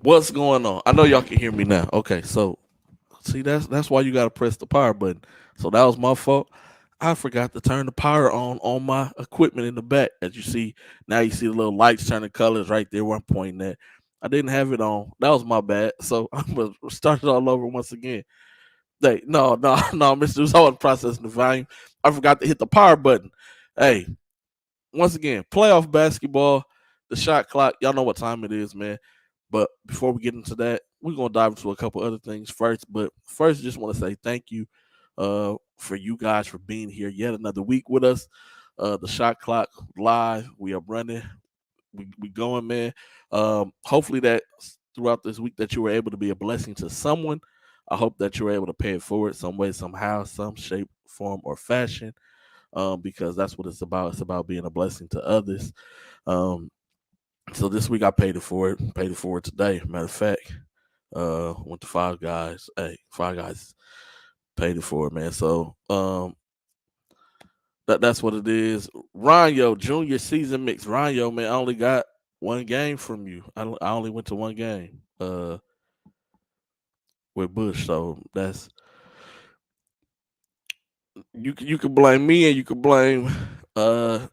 What's going on? I know y'all can hear me now. Okay, so see that's why you gotta press the power button. So that was my fault. I forgot to turn the power on my equipment in the back. As you see now, you see the little lights turning colors right there where I'm pointing at. I didn't have it on. That was my bad. So I'm gonna start it all over once again. Hey, no, no, Mister, I wasn't processing the volume. I forgot to hit the power button. Hey, once again, playoff basketball, the shot clock. Y'all know what time it is, man. But before we get into that, we're gonna dive into a couple other things first. But first, just want to say thank you, for you guys for being here yet another week with us. The shot clock live. We are running. We going, man. Hopefully that throughout this week that you were able to be a blessing to someone. I hope that you were able to pay it forward some way, somehow, some shape, form, or fashion. Because that's what it's about. It's about being a blessing to others. Um, so this week I paid it forward. Paid it forward today. Matter of fact, went to Five Guys. Hey, Five Guys paid it forward, man. So that's what it is. Ryanyo Junior season mix. Ryanyo, man, I only got one game from you. I only went to one game. With Bush. So that's you can blame me and you can blame uh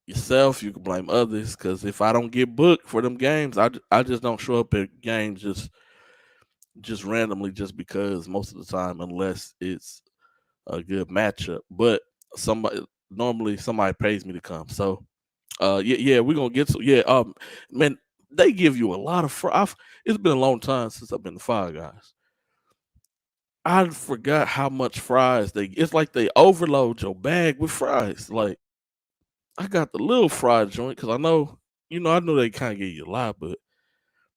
yourself. You can blame others because if I don't get booked for them games, I just don't show up at games just randomly just because most of the time unless it's a good matchup. But somebody normally somebody pays me to come. So yeah, we're gonna get to man, they give you a lot of it's been a long time since I've been to Five Guys. I forgot how much fries it's like they overload your bag with fries. Like I got the little fry joint because I know, I know they kind of give you a lot, but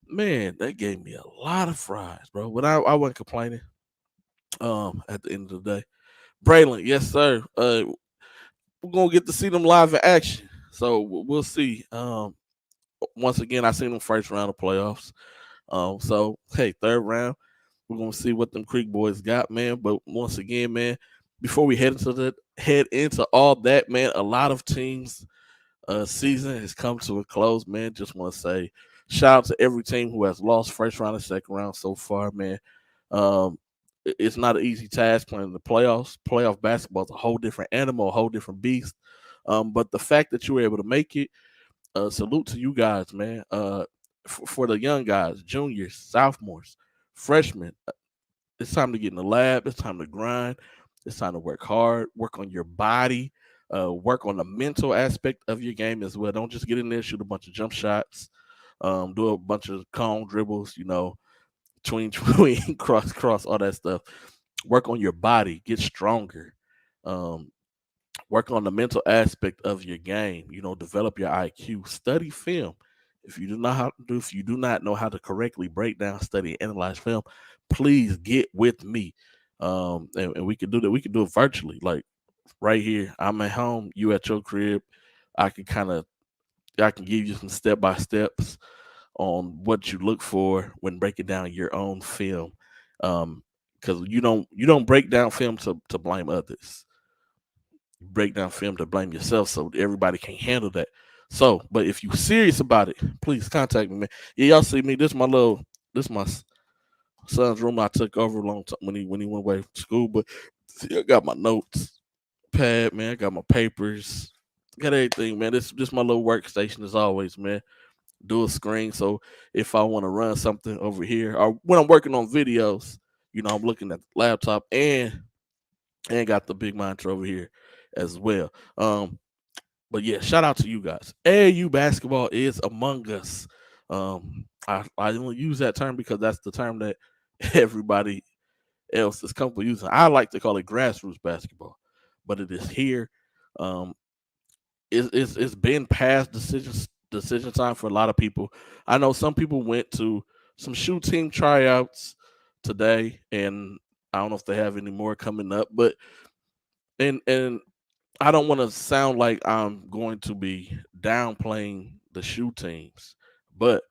man, they gave me a lot of fries, bro. But I wasn't complaining. At the end of the day, Braylon, yes sir. We're gonna get to see them live in action, so we'll see. Once again, I seen them first round of playoffs. So hey, third round, we're gonna see what them Creek boys got, man. But once again, man, before we head into all that, man, a lot of teams season has come to a close, man. Just want to say shout out to every team who has lost first round and second round so far, man. It's not an easy task playing the playoffs. Playoff basketball is a whole different animal, a whole different beast. But the fact that you were able to make it, salute to you guys, man. For the young guys, juniors, sophomores, freshmen, it's time to get in the lab. It's time to grind. It's time to work hard, work on your body, work on the mental aspect of your game as well. Don't just get in there, shoot a bunch of jump shots, do a bunch of cone dribbles, tween, cross, all that stuff. Work on your body, get stronger. Um, Work on the mental aspect of your game. Develop your IQ. Study film. If you do not know how to correctly break down, study, and analyze film, please get with me. And we can do that. We can do it virtually, like right here. I'm at home. You at your crib. I can kind of I can give you some step by steps on what you look for when breaking down your own film. Because you don't break down film to blame others, break down film to blame yourself, so everybody can't handle that. So, but if you serious about it, please contact me, man. Yeah, y'all see me. This my son's room. I took over a long time when he went away to school. But see, I got my notes pad, man. I got my papers, got everything, man. This my little workstation as always, man. Dual screen, so if I want to run something over here, or when I'm working on videos, I'm looking at the laptop and got the big monitor over here as well. But yeah, shout out to you guys. AAU basketball is among us. I only use that term because that's the term that everybody else is comfortable using. I like to call it grassroots basketball, but it is here. Um, it's been past decision time for a lot of people. I know some people went to some shoe team tryouts today, and I don't know if they have any more coming up. But and I don't want to sound like I'm going to be downplaying the shoe teams, but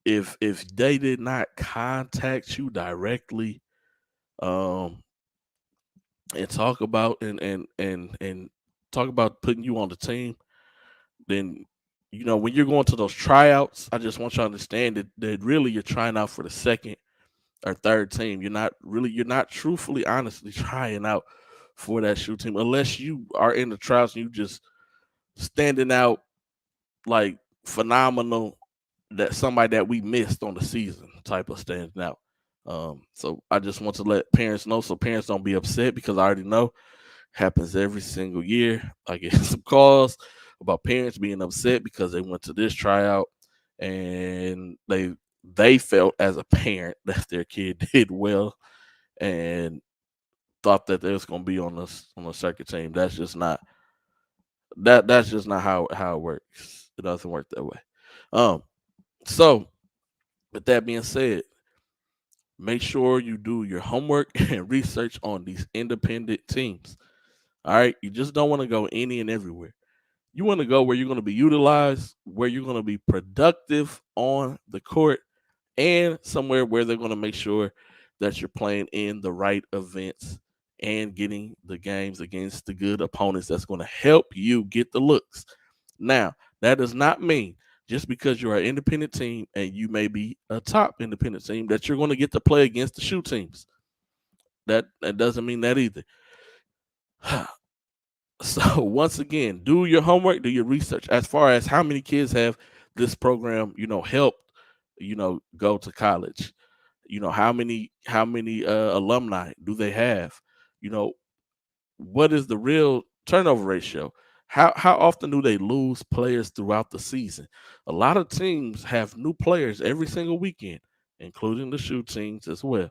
if they did not contact you directly, um, and talk about and talk about putting you on the team, then when you're going to those tryouts, I just want you to understand that really you're trying out for the second or third team. You're not truthfully, honestly trying out for that shoe team unless you are in the trials and you just standing out like phenomenal, that somebody that we missed on the season type of standing out. So I just want to let parents know so parents don't be upset, because I already know happens every single year. I get some calls about parents being upset because they went to this tryout and they felt as a parent that their kid did well and thought that they was going to be on a circuit team. That's just not how it works. It doesn't work that way. Um, so with that being said, make sure you do your homework and research on these independent teams. All right, you just don't want to go any and everywhere. You want to go where you're going to be utilized, where you're going to be productive on the court, and somewhere where they're going to make sure that you're playing in the right events and getting the games against the good opponents that's going to help you get the looks. Now, that does not mean just because you're an independent team and you may be a top independent team that you're going to get to play against the shoe teams. That doesn't mean that either. So once again, do your homework, do your research as far as how many kids have this program, helped, go to college. How many alumni do they have? You know, what is the real turnover ratio? How often do they lose players throughout the season? A lot of teams have new players every single weekend, including the shoe teams as well,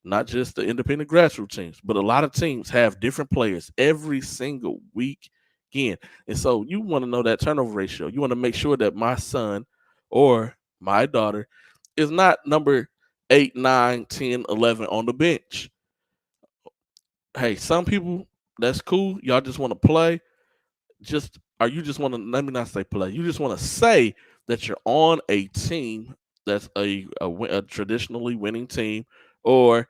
not just the independent grassroots teams, but a lot of teams have different players every single week again. And so you want to know that turnover ratio. You want to make sure that my son or my daughter is not number 8, 9, 10, 11 on the bench. Hey, some people, that's cool. Y'all just want to play. You just want to, let me not say play. You just want to say that you're on a team that's a traditionally winning team, or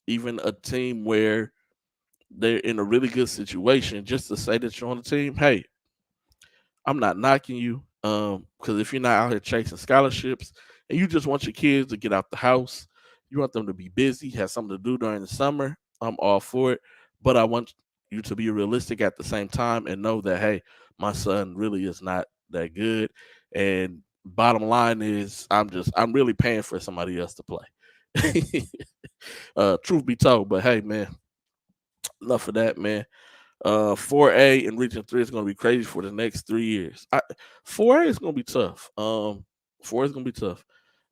even a team where they're in a really good situation, just to say that you're on the team. Hey, I'm not knocking you. Because if you're not out here chasing scholarships and you just want your kids to get out the house, you want them to be busy, have something to do during the summer, I'm all for it. But I want you to be realistic at the same time and know that, hey, my son really is not that good. And bottom line is I'm really paying for somebody else to play. Truth be told, but hey man, enough of that, man. 4A and Region 3 is going to be crazy for the next 3 years. 4A is going to be tough. 4 is going to be tough.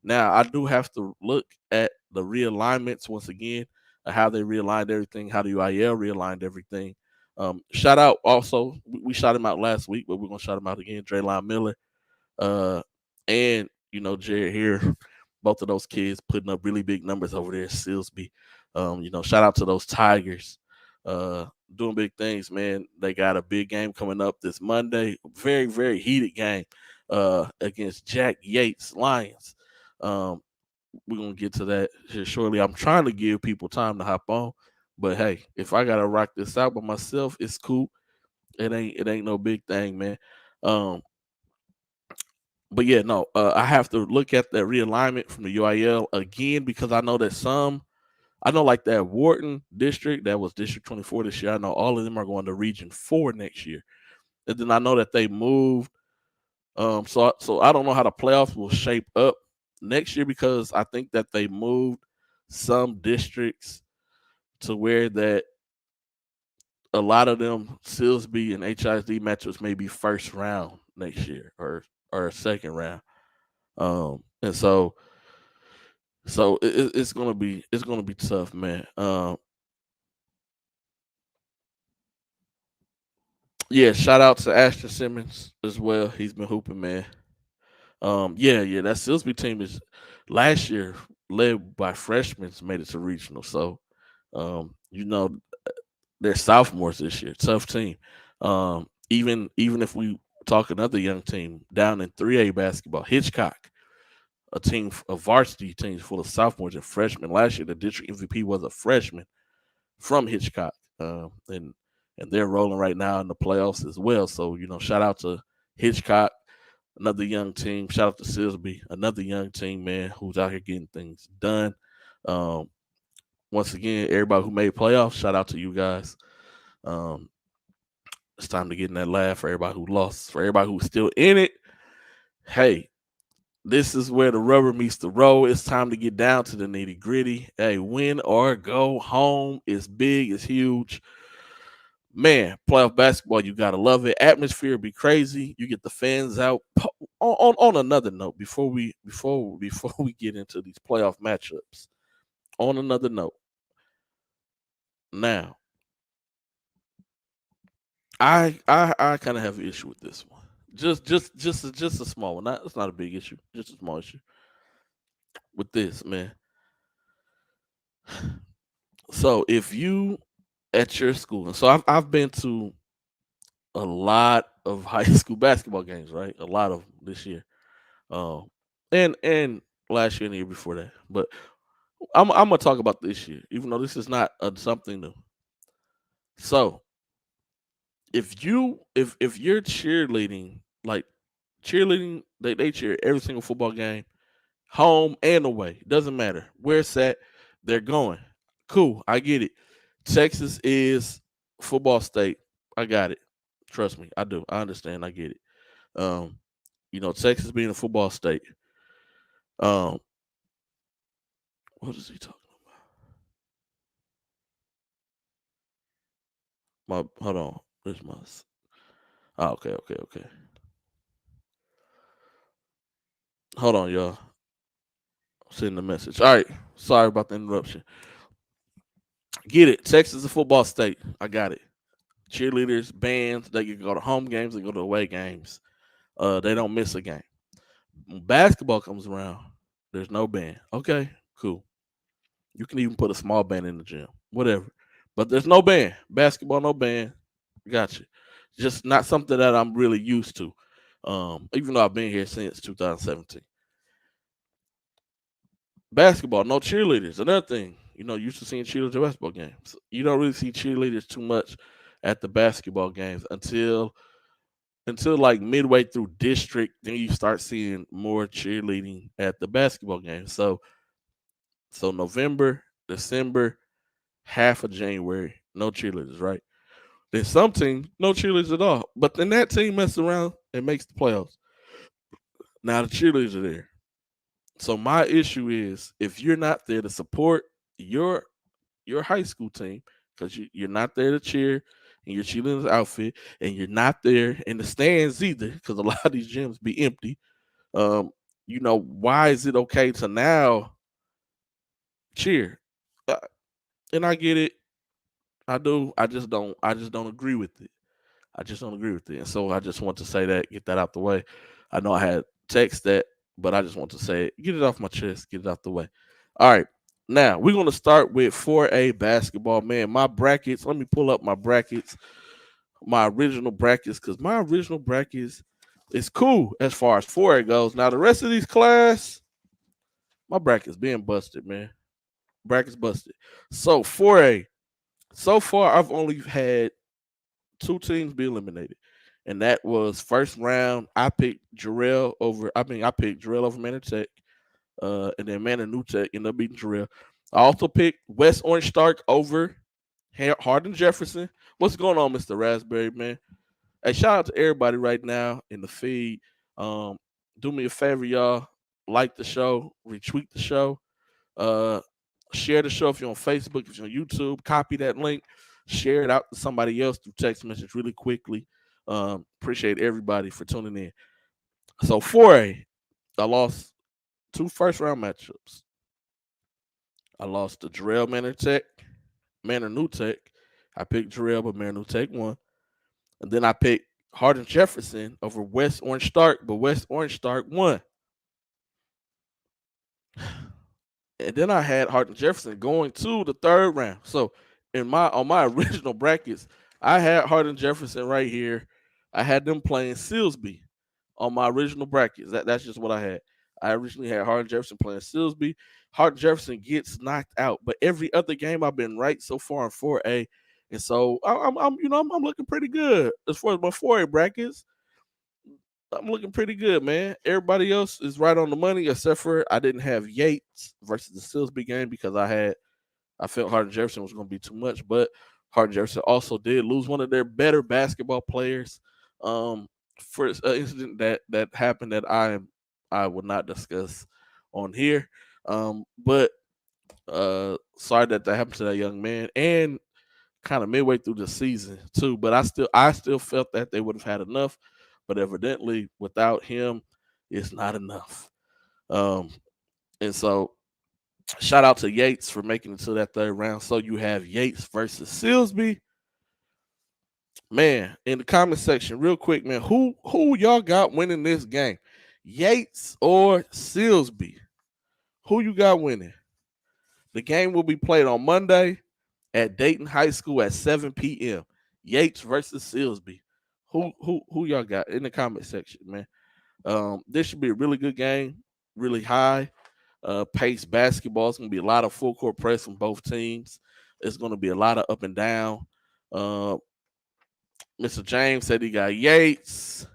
Now, I do have to look at the realignments once again, how they realigned everything, how the UIL realigned everything. Shout out also, we shot him out last week, but we're going to shout him out again, Draylon Miller. And, Jared here, both of those kids putting up really big numbers over there at Silsby. Shout out to those Tigers. Doing big things, man. They got a big game coming up this Monday. Very, very heated game against Jack Yates Lions. We're gonna get to that here shortly. I'm trying to give people time to hop on, but hey, if I gotta rock this out by myself, it's cool. It ain't no big thing, man. Um, but yeah, no, I have to look at that realignment from the UIL again, because I know that I know like that Wharton district, that was District 24 this year. I know all of them are going to Region 4 next year. And then I know that they moved. So I don't know how the playoffs will shape up next year, because I think that they moved some districts to where that a lot of them Silsby and HISD matchups may be first round next year, or second round. And so it's gonna be tough, man. Yeah, shout out to Ashton Simmons as well. He's been hooping, man. Yeah, that Silsby team is last year led by freshmen made it to regional. So, you know, they're sophomores this year. Tough team. Even if we talk another young team down in 3A basketball, Hitchcock, a varsity team full of sophomores and freshmen. Last year, the district MVP was a freshman from Hitchcock, and they're rolling right now in the playoffs as well. So shout out to Hitchcock. Another young team. Shout out to Silsby. Another young team, man, who's out here getting things done. Um, Once again, everybody who made playoffs, shout out to you guys. Um, it's time to get in that laugh for everybody who lost. For everybody who's still in it, hey, this is where the rubber meets the road. It's time to get down to the nitty gritty. Hey, win or go home is big, it's huge. Man, playoff basketball, you gotta love it. Atmosphere be crazy. You get the fans out. On another note, before we get into these playoff matchups, on another note, now I kind of have an issue with this one. Just a small one. It's not a big issue. Just a small issue with this, man. So if you at your school, and so I've been to a lot of high school basketball games, right? A lot of them this year, um, and last year and the year before that. But I'm gonna talk about this year, even though this is not something new. So if you're cheerleading, like cheerleading, they cheer every single football game, home and away. Doesn't matter where it's at, they're going. Cool, I get it. Texas is football state. I got it. Trust me, I do. I understand. I get it. Um, Texas being a football state. Um, what is he talking about? Hold on. There's my. Oh, okay, okay, okay. Hold on, y'all. Send the message. All right. Sorry about the interruption. Get it. Texas is a football state. I got it. Cheerleaders, bands, they can go to home games, they go to away games. They don't miss a game. When basketball comes around, there's no band. Okay, cool. You can even put a small band in the gym, whatever. But there's no band. Basketball, no band. Gotcha. Just not something that I'm really used to. Even though I've been here since 2017. Basketball, no cheerleaders. Another thing, used to seeing cheerleaders at basketball games. You don't really see cheerleaders too much at the basketball games until like midway through district. Then you start seeing more cheerleading at the basketball games. So November, December, half of January, no cheerleaders, right? Then some team, no cheerleaders at all. But then that team messes around and makes the playoffs. Now the cheerleaders are there. So my issue is if you're not there to support your your high school team, because you're not there to cheer in your cheerleader's outfit, and you're not there in the stands either, because a lot of these gyms be empty. Um, why is it okay to now cheer? Uh, and I get it. I do. I just don't agree with it. I just don't agree with it. And so I just want to say that, get that out the way. I know I had text that, but I just want to say it, get it off my chest, get it out the way. All right. Now we're gonna start with 4A basketball. Man, my brackets. Let me pull up my brackets, my original brackets, because my original brackets is cool as far as 4A goes. Now the rest of these class, my brackets being busted, man. Brackets busted. So 4A. So far, I've only had two teams be eliminated, and that was first round. I picked Jarrell over. I picked Jarrell over Manor Tech, and then Manor New Tech ended up beating Jarrell. I also picked West Orange Stark over Hardin Jefferson. What's going on, Mister Raspberry man? Hey, shout out to everybody right now in the feed. Um, do me a favor, y'all. Like the show, retweet the show. Uh, Share the show if you're on Facebook, if you're on YouTube. Copy that link, share it out to somebody else through text message really quickly. Appreciate everybody for tuning in. So 4A, I lost two first round matchups. I lost to Jarrell Manor Tech, Manor New Tech. I picked Jarrell, but Manor New Tech won. And then I picked Hardin Jefferson over West Orange Stark, but West Orange Stark won. And then I had Hardin Jefferson going to the third round. So on my original brackets, I had Hardin Jefferson right here. I had them playing Silsby on my original brackets. That's just what I had. I originally had Hardin Jefferson playing Silsby. Hardin Jefferson gets knocked out, but every other game I've been right so far in 4A, and so I'm looking pretty good as far as my 4A brackets. I'm looking pretty good, man. Everybody else is right on the money, except for I didn't have Yates versus the Silsby game because I felt Hardin Jefferson was going to be too much, but Hardin Jefferson also did lose one of their better basketball players um, for an incident that happened that I would not discuss on here. But sorry that happened to that young man, and kind of midway through the season too. But I still felt that they would have had enough, but evidently without him, it's not enough. Um, and so shout out to Yates for making it to that third round. So you have Yates versus Silsby. Man, in the comment section, real quick, man, who y'all got winning this game? Yates or Silsby? Who you got winning? The game will be played on Monday at Dayton High School at 7 p.m. Yates versus Silsby. Who y'all got in the comment section, man? This should be a really good game, really high pace basketball. It's gonna be a lot of full court press from both teams. It's gonna be a lot of up and down. Uh, Mr. James said he got Yates.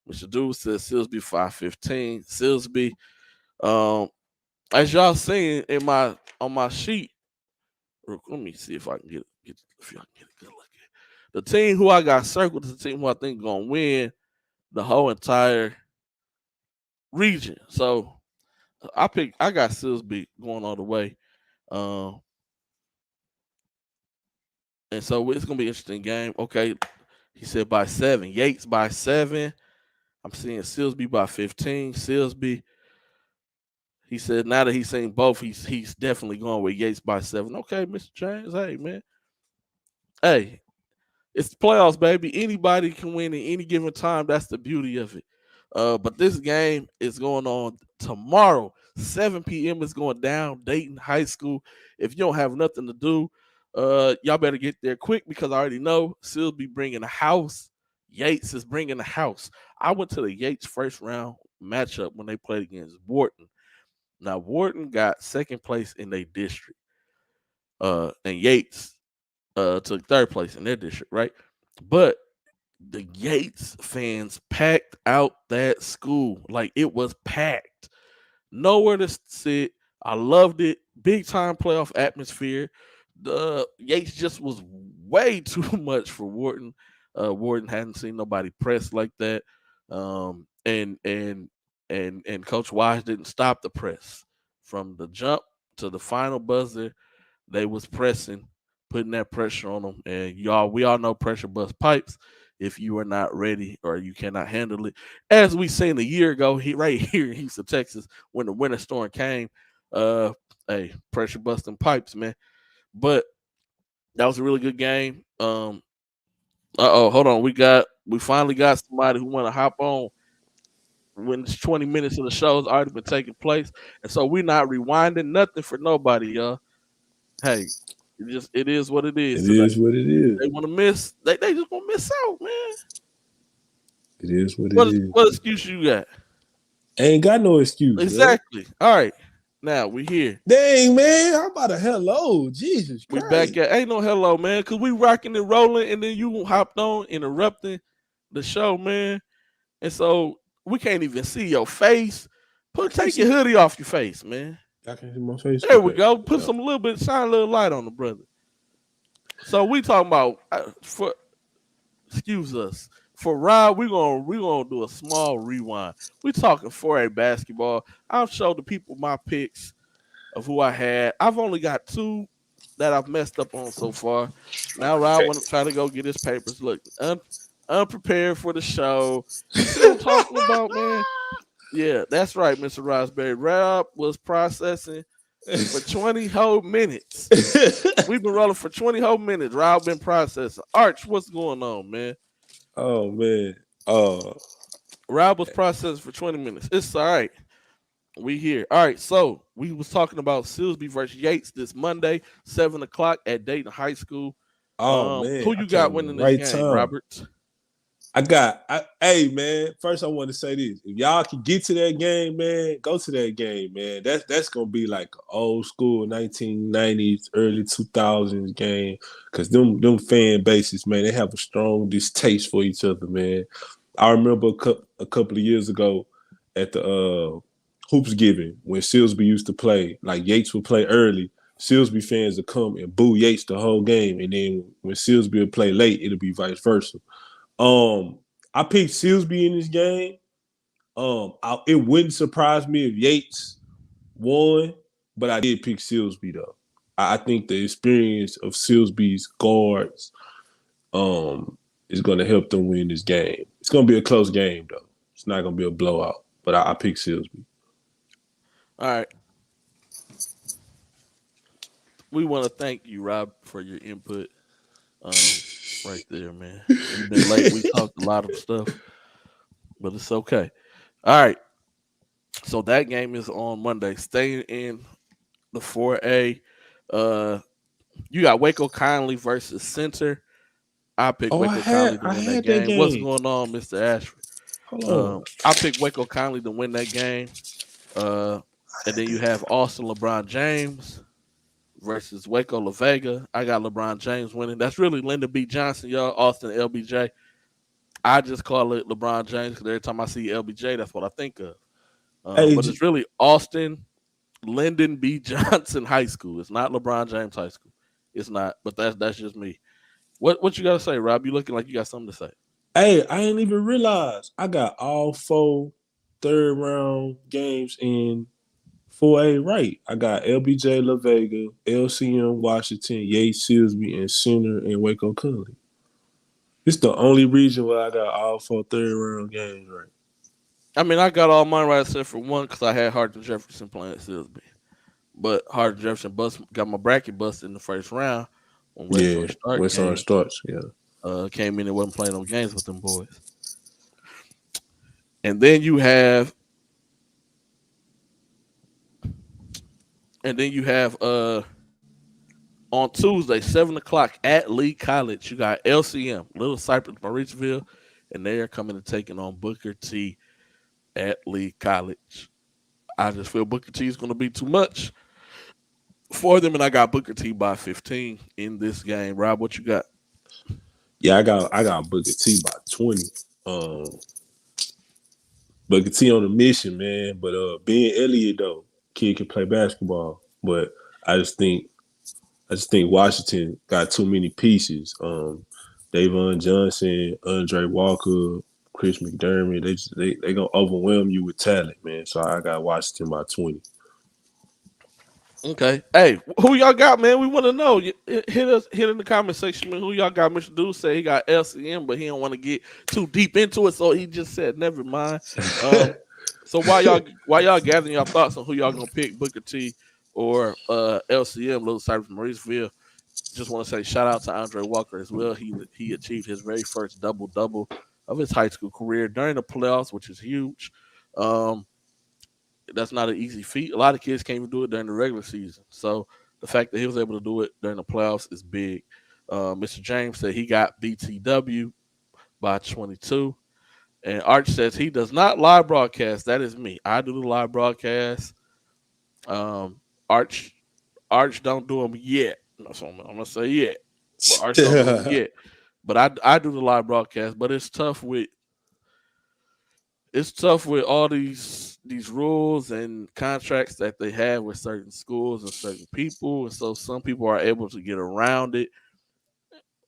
Mr. Dude says Silsby 515. Silsby. Um, as y'all seen in my on my sheet, let me see if I can get if y'all can get a good look at the team who I got circled is the team who I think gonna win the whole entire region. So I got Silsby going all the way. Um, and so it's gonna be an interesting game. Okay, he said by 7. Yates by 7. I'm seeing Silsby by 15. Silsby, he said now that he's seen both, he's definitely going with Yates by 7. Okay, Mr. James. Hey, man. Hey, it's the playoffs, baby. Anybody can win at any given time. That's the beauty of it. But this game is going on tomorrow, 7 p.m. is going down Dayton High School. If you don't have nothing to do, y'all better get there quick because I already know Sills be bringing a house. Yates is bringing a house. I went to the Yates first round matchup when they played against Wharton. Now Wharton got second place in their district, and Yates took third place in their district, right? But the Yates fans packed out that school. Like it was packed. Nowhere to sit. I loved it. Big time playoff atmosphere. The Yates just was way too much for Wharton. Wharton hadn't seen nobody press like that. And Coach Wise didn't stop the press. From the jump to the final buzzer, they was pressing, putting that pressure on them. And we all know pressure bust pipes if you are not ready or you cannot handle it. As we seen a year ago, right here in Houston, Texas, when the winter storm came, hey, pressure busting pipes, man. But that was a really good game. Hold on. We finally got somebody who want to hop on when it's 20 minutes of the show has already been taking place. And so we're not rewinding nothing for nobody, y'all. Hey, it is what it is. It is what it is. They want to miss. They just want to miss out, man. It is what it is. What excuse you got? Ain't got no excuse. Exactly. Bro. All right. Now we here. Dang, man. How about a hello? Jesus Christ. We back at ain't no hello, man, because we rocking and rolling, and then you hopped on interrupting the show, man. And so we can't even see your face. Take your hoodie off your face, man. I can see my face. There we go. Put some little bit, shine a little light on the brother. So we talking about excuse us. For Rob, we're gonna do a small rewind. We talking 4A basketball. I've showed the people my picks of who I had. I've only got 2 that I've messed up on so far. Now Rob want to try to go get his papers. Look, unprepared for the show. You see what I'm talking about, man? Yeah, that's right, Mr. Rosberry. Rob was processing for 20 whole minutes. We've been rolling for 20 whole minutes. Rob been processing. Arch, what's going on, man? Oh, man. Rob was processing for 20 minutes. It's all right. We here. All right, so we was talking about Silsby versus Yates this Monday, 7 o'clock at Dayton High School. Oh, man. Who you got winning this game, Robert? Hey, man, first I want to say this. If y'all can get to that game, man, go to that game, man. That's going to be like an old school 1990s, early 2000s game because them fan bases, man, they have a strong distaste for each other, man. I remember a couple of years ago at the Hoops Giving when Silsby used to play. Like Yates would play early. Silsby fans would come and boo Yates the whole game, and then when Silsby would play late, it'll be vice versa. I picked Silsby in this game. It wouldn't surprise me if Yates won, but I did pick Silsby though. I think the experience of Silsby's guards is going to help them win this game. It's going to be a close game though. It's not going to be a blowout, but I pick Silsby. All right. We want to thank you, Rob, for your input. Right there, man. We've been late. We talked a lot of stuff, but it's okay. All right. So that game is on Monday. Staying in the 4A. You got Waco Conley versus Center. I picked Oh, Waco Conley to I win had that game. What's game. going on, Mr. Ashford? Hold on. I picked Waco Conley to win that game. And then you have Austin LeBron James versus Waco La Vega. I got LeBron James winning. That's really Lyndon B. Johnson, y'all. Austin LBJ. I just call it LeBron James because every time I see LBJ, that's what I think of. Hey, But it's really Austin Lyndon B. Johnson High School. It's not LeBron James High School. It's not. But that's just me. What you got to say, Rob? You looking like you got something to say. hey, I didn't even realize I got all 4 third round games in 4A right. I got LBJ La Vega, LCM Washington, Yates Silsby, and Center and Waco Conley. It's the only region where I got all 4 third round games right. I mean, I got all mine right except for one because I had Hardin Jefferson playing at Silsby. But Hardin Jefferson got my bracket busted in the first round when West Orange Starts. came in and wasn't playing no games with them boys. And then you have on Tuesday, 7:00 at Lee College, you got LCM, Little Cypress, Mauriceville, and they are coming and taking on Booker T at Lee College. I just feel Booker T is going to be too much for them, and I got Booker T by 15 in this game. Rob, what you got? Yeah, I got Booker T by 20. Booker T on a mission, man. But Ben Elliott though, kid can play basketball. But I just think Washington got too many pieces. Davon Johnson, Andre Walker, Chris McDermott, they gonna overwhelm you with talent, man. So I got Washington by 20. Okay. Hey, who y'all got, man? We want to know. Hit in the comment section, man. Who y'all got? Mr. Dude said he got LCM, but he don't want to get too deep into it, so he just said never mind. So while y'all gathering your thoughts on who y'all gonna pick, Booker T or LCM, Little Cypress Mauriceville, just want to say shout out to Andre Walker as well. He achieved his very first double of his high school career during the playoffs, which is huge. That's not an easy feat. A lot of kids can't even do it during the regular season. So the fact that he was able to do it during the playoffs is big. Mr. James said he got BTW by 22. And Arch says he does not live broadcast. That is me. I do the live broadcast. Arch don't do them yet. That's what I'm gonna say yet. But Arch don't do them yet. But I do the live broadcast. But it's tough with all these rules and contracts that they have with certain schools and certain people, and so some people are able to get around it.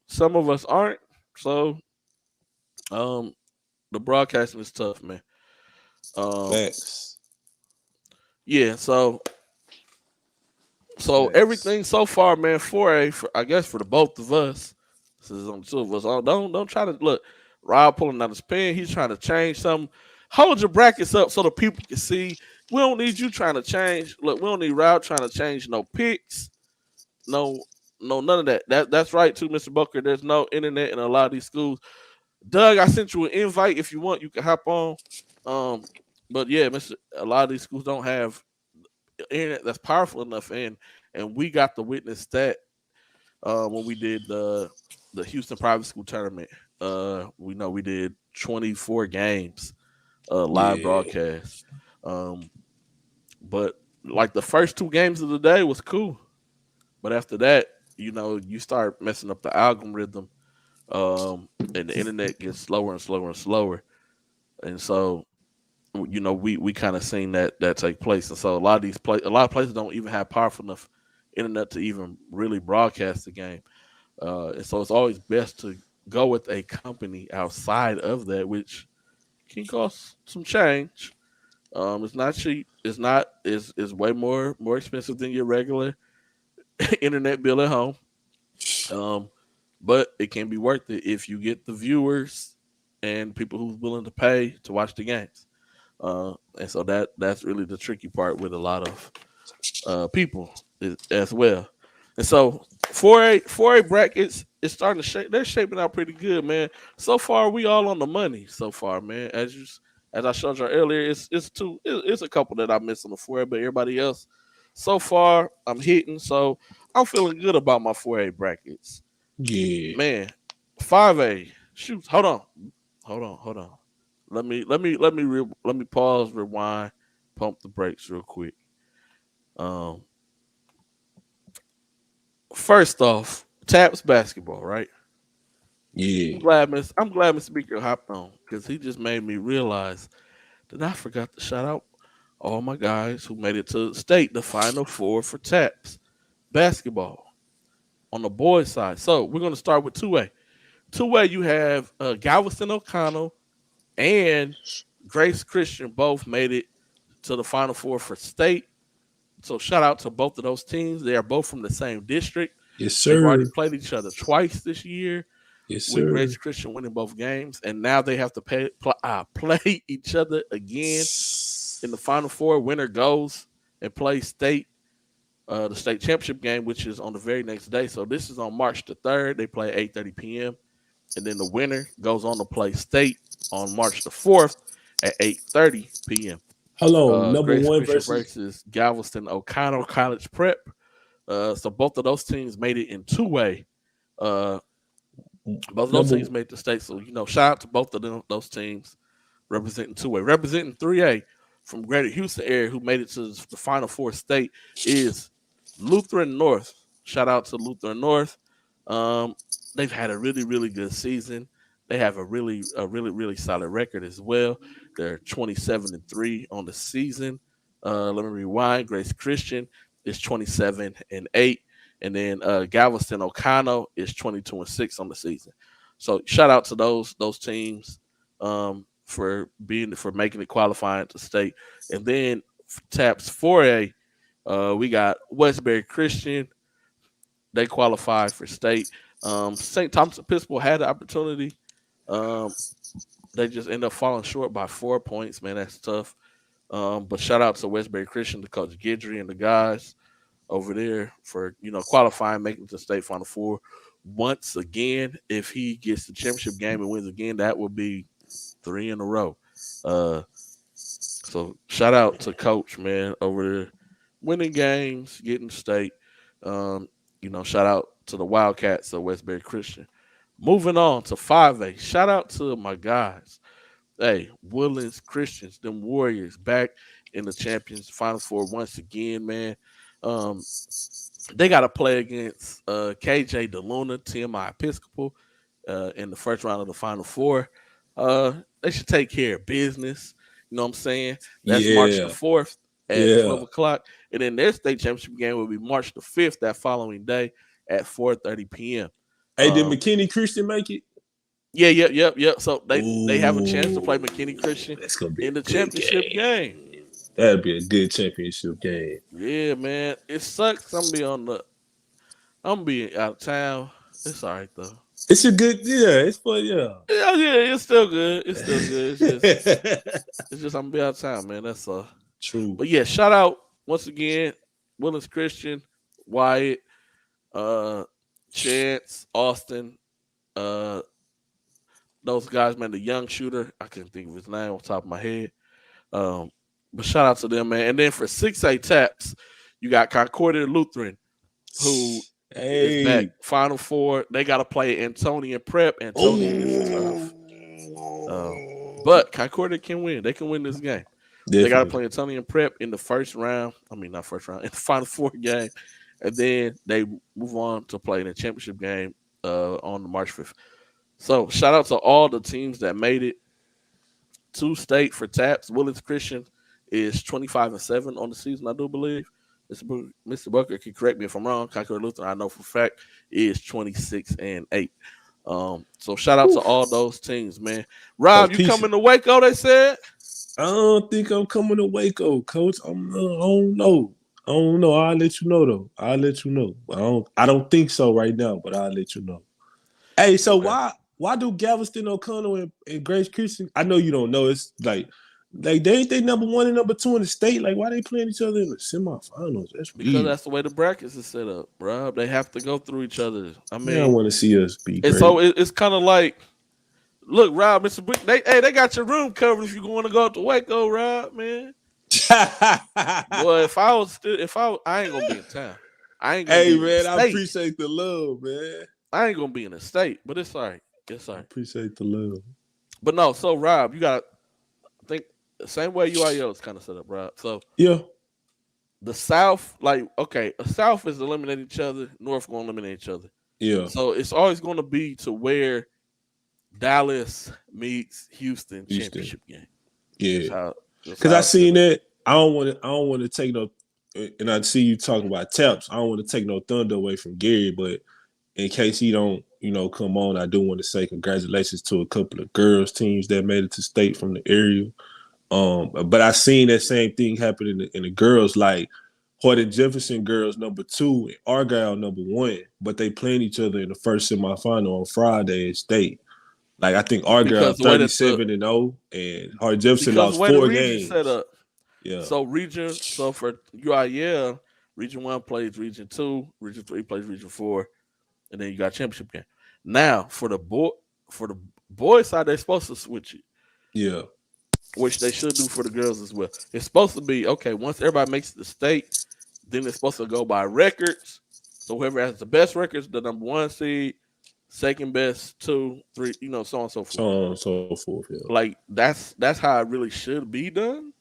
Some of us aren't. So, the broadcasting is tough, man. Thanks. Yeah. So everything so far, man. I guess for the both of us, this is on the two of us. Don't try to look. Rob pulling out his pen. He's trying to change something. Hold your brackets up so the people can see. We don't need you trying to change. Look, we don't need Rob trying to change no picks. No, none of that. That's right too, Mr. Booker. There's no internet in a lot of these schools. Doug, I sent you an invite. If you want, you can hop on. But yeah, a lot of these schools don't have internet that's powerful enough, and we got to witness that when we did the Houston private school tournament. We know we did 24 games. Live broadcast. But like the first 2 games of the day was cool. But after that, you start messing up the algorithm, and the internet gets slower and slower and slower. And so we kind of seen that take place. And so a lot of places don't even have powerful enough internet to even really broadcast the game. And so it's always best to go with a company outside of that, which can cost some change. It's not cheap. It's not. It's way more expensive than your regular internet bill at home. Um, but it can be worth it if you get the viewers and people who's willing to pay to watch the games. And so that's really the tricky part with a lot of people as well. And so 4A brackets is starting to shape. They're shaping out pretty good, man. So far, we all on the money. So far, man. As I showed you earlier, it's a couple that I missed on the 4A, but everybody else, so far, I'm hitting. So I'm feeling good about my 4A brackets, Yeah. man. 5A, shoot, hold on. Let me pause, rewind, pump the brakes real quick. Um, First off, Taps basketball, right? Yeah. I'm glad Mr. Speaker hopped on because he just made me realize that I forgot to shout out all my guys who made it to state the final four for Taps basketball on the boys side. So we're gonna start with 2A. 2A, you have Galveston O'Connell and Grace Christian both made it to the final four for state. So shout out to both of those teams. They are both from the same district. Yes, They've already sir. played each other twice this year, Yes, with Grace sir. Christian winning both games, and now they have to play each other again in the Final Four. Winner goes and plays the state championship game, which is on the very next day. So this is on March the 3rd. They play 8:30 p.m. And then the winner goes on to play state on March the 4th at 8:30 p.m. Hold on. Number Grace one Christian versus versus Galveston O'Connell College Prep. So both of those teams made it in 2A. Uh, Both of those number. teams made the state. So, shout out to both of those teams representing 2A. Representing 3A from Greater Houston area who made it to the Final Four state is Lutheran North. Shout out to Lutheran North. Um, they've had a really, really good season. They have really solid record as well. They're 27-3 on the season. Let me rewind. Grace Christian is 27-8. And then Galveston O'Connell is 22-6 on the season. So shout out to those teams for making it qualifying to state. And then Taps 4A, we got Westbury Christian. They qualified for state. St. Thomas Episcopal had the opportunity. Um, they just end up falling short by 4 points. Man, that's tough. But shout out to Westbury Christian, to Coach Gidry and the guys over there for qualifying, making it to state Final Four. Once again, if he gets the championship game and wins again, that will be 3 in a row. So shout out to Coach, man, over there, winning games, getting state. Shout out to the Wildcats of Westbury Christian. Moving on to 5A. Shout out to my guys. Hey, Woodlands Christians, them Warriors, back in the Champions Final Four once again, man. They got to play against KJ DeLuna, TMI Episcopal, in the first round of the Final Four. They should take care of business. You know what I'm saying? That's March the 4th at 12 o'clock. And then their state championship game will be March the 5th that following day at 4:30 p.m. Hey, did McKinney Christian make it? Yeah. So they have a chance to play McKinney Christian in the championship game. That'd be a good championship game. Yeah, man. It sucks. I'm gonna be out of town. It's all right though. It's a good, it's fun, Yeah, it's still good. It's just I'm gonna be out of town, man. That's true. But yeah, shout out once again, Woodlands Christian, Wyatt, Chance, Austin, those guys, man. The young shooter, I couldn't think of his name off the top of my head. But shout out to them, man. And then for 6A Taps, you got Concordia Lutheran, who is back. Final Four. They got to play Antonian Prep. Antonian is tough. But Concordia can win. They can win this game. Definitely. They got to play Antonian Prep in the first round. I mean, not first round. In the Final Four game. And then they move on to play in the championship game on March 5th. So shout out to all the teams that made it. 2 state for Taps. Willits Christian is 25-7 on the season, I do believe. Mr. Booker can correct me if I'm wrong. Concord Lutheran, I know for a fact, is 26-8. So shout out to all those teams, man. Rob, you coming to Waco? They said. I don't think I'm coming to Waco, Coach. I don't know. I'll let you know though. I'll let you know. I don't think so right now, but I'll let you know. Hey, so okay. Why do Galveston, O'Connell, and Grace Christian? I know you don't know. It's like they ain't they number 1 and number 2 in the state. Like, why they playing each other in the semifinals? That's because weird. That's the way the brackets is set up, bro. They have to go through each other. I mean, I want to see us be great. So it's kind of like, look, Rob, Mr. Brick, they got your room covered if you want to go up to Waco, Rob, man. Boy, I ain't gonna be in town. I ain't gonna be man, I appreciate the love, man. I ain't gonna be in the state, but it's all right. It's all right. I appreciate the love. But no, so Rob, you got, I think the same way UIL is kind of set up, Rob. So yeah, the South, like, okay, the South is eliminating each other, North gonna eliminate each other. Yeah. So it's always gonna be to where Dallas meets Houston championship game. Yeah. Because I seen that. I don't want to take no, and I see you talking about Taps. I don't want to take no thunder away from Gary, but in case he don't, come on, I do want to say congratulations to a couple of girls teams that made it to state from the area. But I seen that same thing happen in the girls, like Horton Jefferson girls number 2 and Argyle number 1, but they playing each other in the first semifinal on Friday at state. Like, I think Argyle 37-0 and Horton Jefferson lost 4 games. Set up. Yeah. So for UIL, Region 1 plays Region 2, Region 3 plays Region 4, and then you got championship game. Now for the boys side, they're supposed to switch it. Yeah. Which they should do for the girls as well. It's supposed to be, okay, once everybody makes it to state, then it's supposed to go by records. So whoever has the best records, the number 1 seed, second best, 2, 3, so on and so forth. So on and so forth, yeah. Like, that's how it really should be done.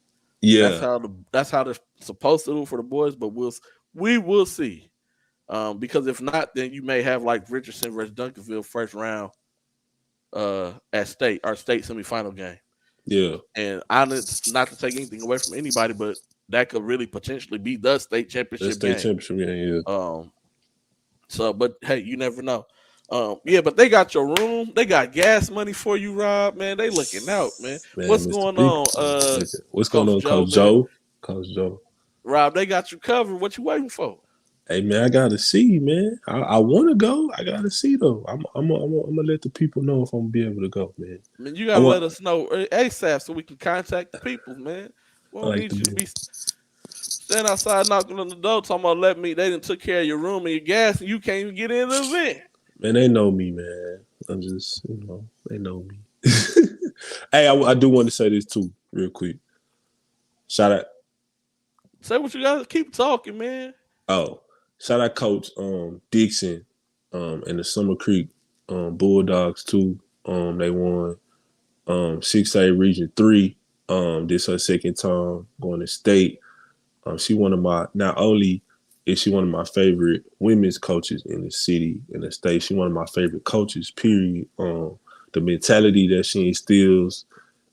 Yeah. That's how they're supposed to do for the boys, but we will see. Because if not, then you may have like Richardson versus Duncanville first round at state, our state semifinal game. Yeah. And not to take anything away from anybody, but that could really potentially be the state championship game. Yeah. So, but hey, you never know. Yeah, but they got your room. They got gas money for you, Rob. Man, they looking out, man. What's going on? What's going on, Coach Joe? Coach Joe. Rob, they got you covered. What you waiting for? Hey, man, I gotta see, man. I want to go. I gotta see though. I'm gonna let the people know if I'm gonna be able to go, man. I mean, you gotta let us know ASAP so we can contact the people, man. We don't need you to be standing outside knocking on the door talking about they done took care of your room and your gas and you can't even get in the event. Man, they know me, man. I'm just, they know me. Hey, I do want to say this too, real quick. Shout out. Say what you gotta keep talking, man. Oh, shout out Coach Dixon and the Summer Creek Bulldogs too. They won 6A Region 3. This her second time going to state. She not only is she one of my favorite women's coaches in the city, in the state. She one of my favorite coaches, period. The mentality that she instills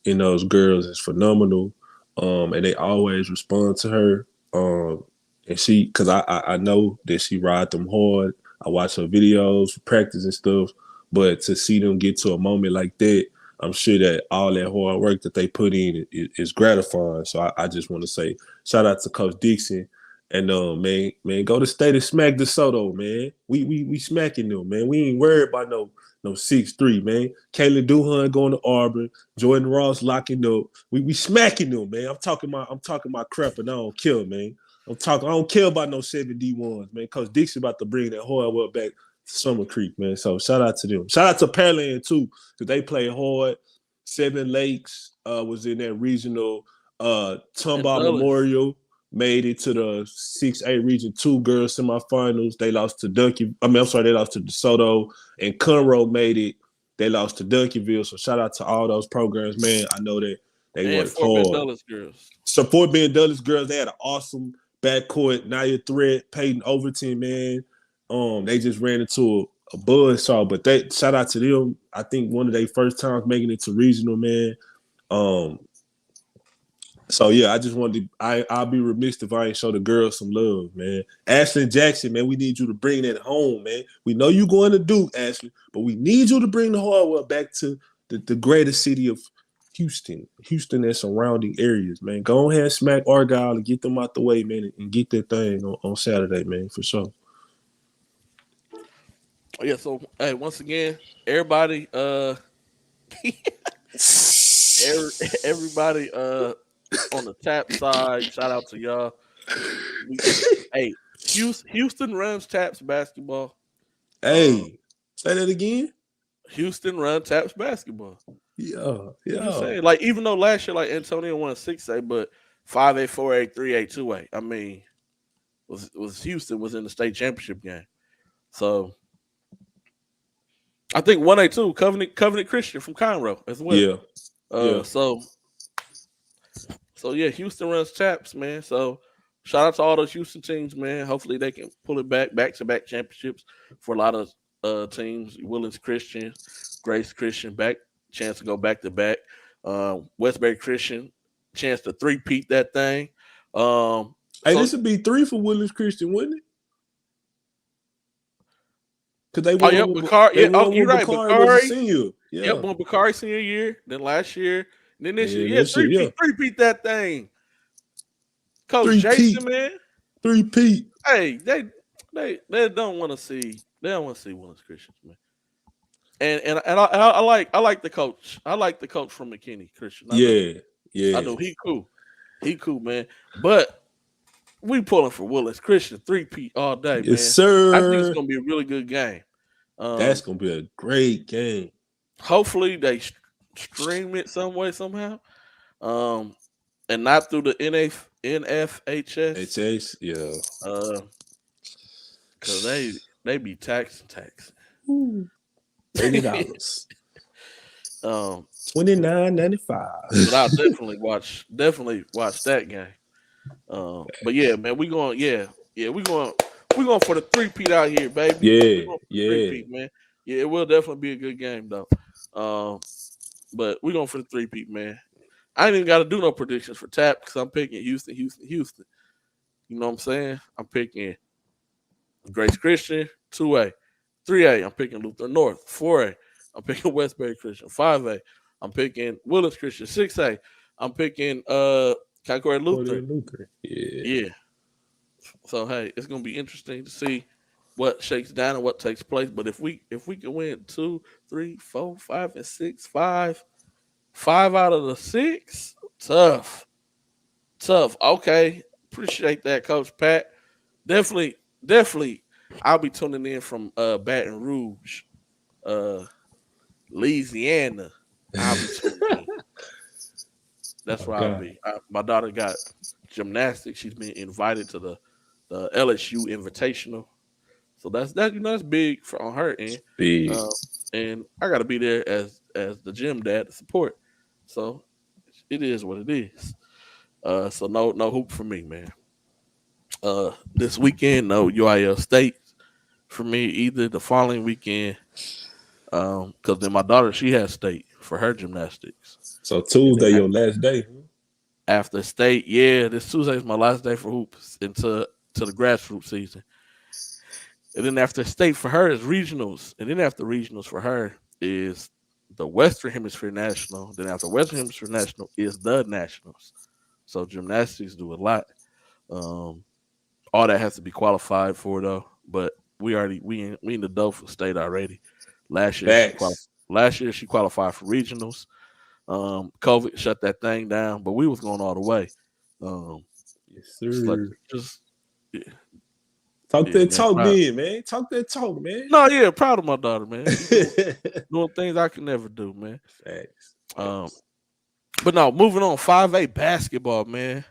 in those girls is phenomenal. And they always respond to her. And because I know that she ride them hard. I watch her videos, practice and stuff. But to see them get to a moment like that, I'm sure that all that hard work that they put in is gratifying. So I just want to say shout out to Coach Dixon. And man, go to state and smack DeSoto, man. We smacking them, man. We ain't worried about no 6-3, man. Kayla Duhan going to Auburn, Jordan Ross locking up. We smacking them, man. I'm talking my crap and I don't care, man. I don't care about no 7D1s, man. Coach Dixon about to bring that hard work back to Summer Creek, man. So shout out to them. Shout out to Pearland too, because they play hard. Seven Lakes was in that regional Tomball Memorial. Made it to the 6A Region 2 girls semifinals. They lost to they lost to DeSoto. And Conroe made it. They lost to Duncanville. So shout out to all those programs, man. I know that they worked hard. Fort Bend Dulles girls. So Fort Bend Dulles girls, they had an awesome backcourt. Naya Threat, Peyton Overton, man. They just ran into a buzzsaw, but shout out to them. I think one of their first times making it to regional, man. So yeah, I just wanted to. I'll be remiss if I ain't show the girls some love, man. Ashley Jackson, man, we need you to bring that home, man. We know you going to Duke, Ashley, but we need you to bring the hardware back to the greater city of Houston and surrounding areas, man. Go ahead, smack Argyle and get them out the way, man, and get that thing on Saturday, man, for sure. Yeah. So hey, once again, everybody, everybody, on the tap side, shout out to y'all. Hey, Houston runs taps basketball. Hey, say that again. Houston run taps basketball. Yeah. I'm just saying, like, even though last year, like, Antonio won 6A, but 5A, 4A, 3A, 2A. I mean, was Houston was in the state championship game. So I think 1A too, Covenant Christian from Conroe as well. Yeah. So yeah, Houston runs taps, man. So shout out to all those Houston teams, man. Hopefully they can pull it back to back championships for a lot of teams. Willens Christian, Grace Christian, chance to go back to back. Westbury Christian, chance to three-peat that thing. This would be 3 for Willens Christian, wouldn't it? Because they won. You're right. Bakari was a senior. Yeah. Yep, won Bakari senior year, then last year, then this year. Three-peat that thing. Coach Jason, man. 3-peat. Hey, they don't want to see Willens Christians, man. And I like the coach. I like the coach from McKinney Christian. I know he cool, man. But we pulling for Willens Christian 3-peat all day, man. Yes, sir. I think it's gonna be a really good game. That's gonna be a great game. Hopefully they stream it some way somehow, and not through the NFHS. Yeah. Because they be taxing. $80. $29.95. But I'll definitely watch that game. But yeah, man, we going for the 3-peat out here, baby. Yeah. 3-peat, man. Yeah, it will definitely be a good game though. But we're going for the 3-peat, man. I ain't even got to do no predictions for TAP because I'm picking Houston. You know what I'm saying? I'm picking Grace Christian 2A, 3A. I'm picking Luther North 4A. I'm picking Westbury Christian 5A. I'm picking Willens Christian 6A. I'm picking Concord Lutheran. Yeah. So hey, it's gonna be interesting to see what shakes down and what takes place. But if we can win 2, 3, 4, 5, and 6, 5 out of the 6, tough. Okay, appreciate that, Coach Pat. Definitely. I'll be tuning in from Baton Rouge, Louisiana. I'll be tuning in. That's where I'll be. My daughter got gymnastics. She's been invited to the LSU Invitational, so that's big on her end. Big. And I got to be there as the gym dad to support. So it is what it is. So no hoop for me, man. This weekend, no UIL State for me either. The following weekend, because then my daughter, she has state for her gymnastics. So Tuesday, your last day. After state, yeah, this Tuesday is my last day for hoops into the grassroots season. And then after state for her is regionals. And then after regionals for her is the Western Hemisphere National. Then after Western Hemisphere National is the Nationals. So gymnastics do a lot. All that has to be qualified for though. But we in the dough for state already. Last year she qualified for regionals. COVID shut that thing down, but we was going all the way. Yes, sir. Talk that talk, man. Talk that talk, man. No, yeah, proud of my daughter, man. Doing things I can never do, man. Thanks. But no, moving on. 5A basketball, man.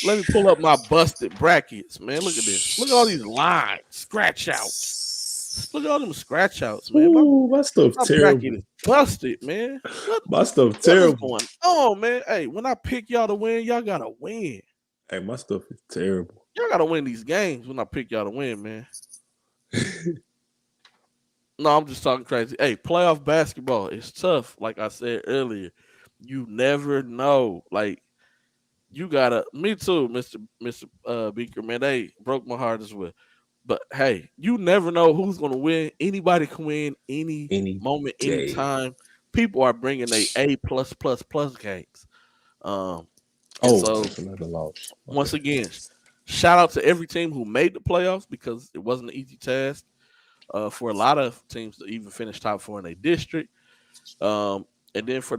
Let me pull up my busted brackets, man. Look at this. Look at all these lines, scratch outs. Look at all them scratch outs, man. My stuff terrible. Bracket is busted, man. My stuff terrible. What's going on, man? Hey, when I pick y'all to win, y'all gotta win. Hey, my stuff is terrible. Y'all gotta win these games when I pick y'all to win, man. No, I'm just talking crazy. Hey, playoff basketball is tough, like I said earlier. You never know. Like you gotta. Me too, Mister Beaker. Man, they broke my heart as well. But hey, you never know who's gonna win. Anybody can win any Any moment, day. anytime. People are bringing A plus plus plus games. Um, and Oh, so that's another loss. once Okay. again, shout out to every team who made the playoffs because it wasn't an easy task for a lot of teams to even finish top four in a district. Um, and then for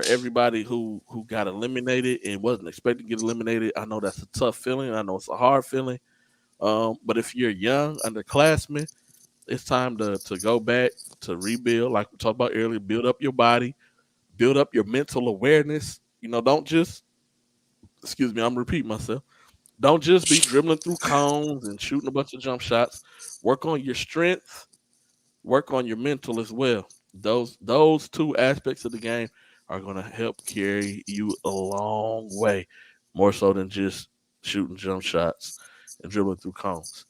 everybody who got eliminated and wasn't expected to get eliminated, I know that's a tough feeling. I know it's a hard feeling. But if you're young, underclassmen, it's time to go back to rebuild, like we talked about earlier. Build up your body, build up your mental awareness. Don't just excuse me, I'm repeating myself. Don't just be dribbling through cones and shooting a bunch of jump shots. Work on your strength, work on your mental as well. Those two aspects of the game are going to help carry you a long way, more so than just shooting jump shots and dribbling through cones.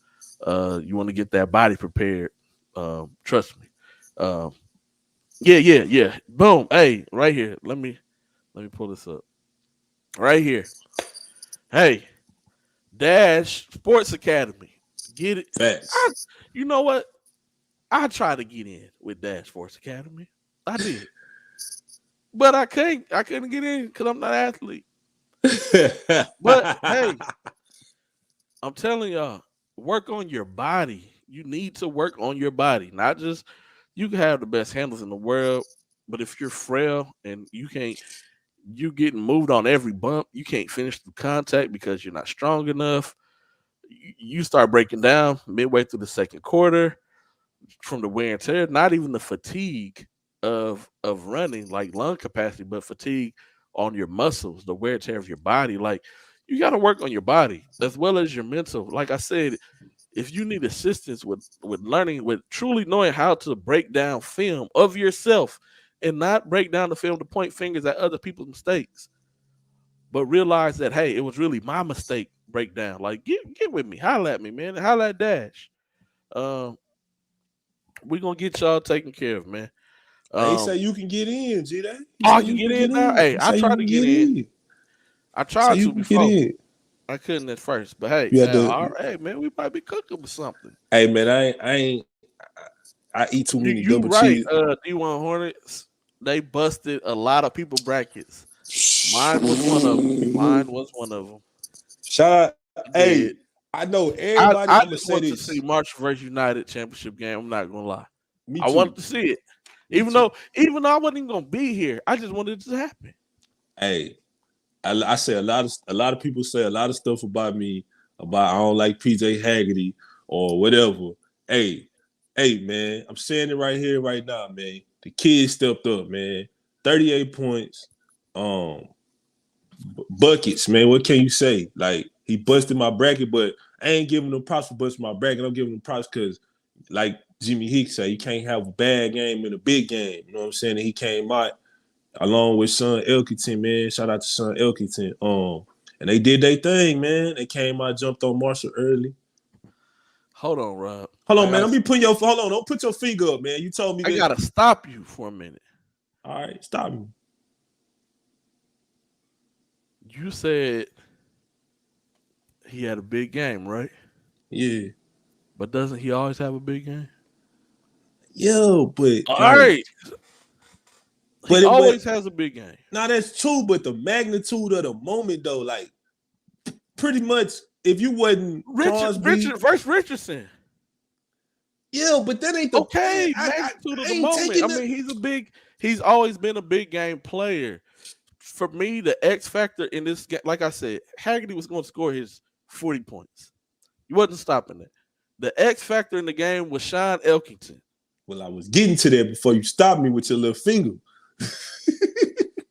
You want to get that body prepared. Trust me. Um, yeah. Boom. Hey, right here. Let me pull this up. Right here. Hey, Dash Sports Academy. Get it? I, Facts. you know what? I tried to get in with Dash Sports Academy. I did, but I couldn't. I couldn't get in because I'm not an athlete. But hey, I'm telling y'all, work on your body. You need to work on your body, not just you can have the best handles in the world, but if you're frail and you getting moved on every bump, you can't finish the contact because you're not strong enough. You start breaking down midway through the second quarter from the wear and tear, not even the fatigue of running like lung capacity, but fatigue on your muscles, the wear and tear of your body. Like you got to work on your body as well as your mental. Like I said, if you need assistance with learning, with truly knowing how to break down film of yourself and not break down the film to point fingers at other people's mistakes, but realize that hey, it was really my mistake. Breakdown, like get with me, holla at me, man, holla at Dash. Um, we gonna get y'all taken care of, man. He say Um, you can get in, G Day. He oh, say I can you get can in get now. in. Hey, He I say you tried to can get get in. in. I He say tried you to can get before. in. I couldn't at first, but hey, You had to. all right, hey, man, we might be cooking with something. Hey man, I ain't. I eat too many You double right, cheese. D1 Hornets. They busted a lot of people brackets. Mine was one of them. Mine was one of them. Shout out. It Hey, did. I know I everybody. I I'm gonna just say want to see this. March versus United championship game. I'm not gonna lie. Me I wanted too. to see it, Me too. even though I wasn't even gonna be here. I just wanted it to happen. Hey, I say a lot of people say a lot of stuff about me about I don't like PJ Haggerty or whatever. Hey, hey man, I'm saying it right here, right now, man. The kid stepped up, man. 38 points, um, buckets, man. What can you say? Like he busted my bracket, but I ain't giving him props for busting my bracket. I'm giving him props because, like Jimmy Hicks said, you can't have a bad game in a big game. You know what I'm saying? And he came out along with Son Elkington, man. Shout out to Son Elkington. And they did their thing, man. They came out, jumped on Marshall early. Hold on, Rob. Hold on, man. Don't be putting your hold on. Don't put your finger up, man. You told me I that. gotta stop you for a minute. All right, stop me. You said he had a big game, right? Yeah. But doesn't he always have a big game? Yo, but All like, right. He but always has a big game. now that's true, but the magnitude of the moment though, like pretty much if you wasn't Crosby, Richard versus Richardson. yeah, but that ain't the Okay, I magnitude of I the ain't moment. I taking the mean, he's always been a big game player. For me, the X factor in this game, like I said, Haggerty was going to score his 40 points. He wasn't stopping it. The X factor in the game was Sean Elkington. well, I was getting to that before you stopped me with your little finger.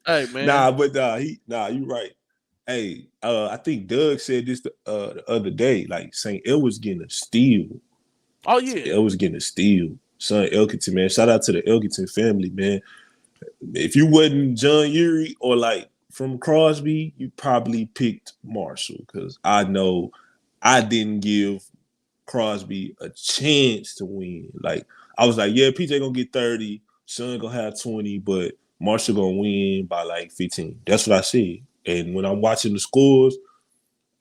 Hey, man. Nah, but you right. Hey, I think Doug said this the other day. Like St. Edward's getting a steal. Oh, yeah. Edward's getting a steal. Son Elkington, man. Shout out to the Elkington family, man. If you wasn't John Urie or like from Crosby, you probably picked Marshall because I know I didn't give Crosby a chance to win. Like I was like, yeah, PJ gonna get 30, Son gonna have 20, but Marshall gonna win by like 15. That's what I see. And when I'm watching the scores,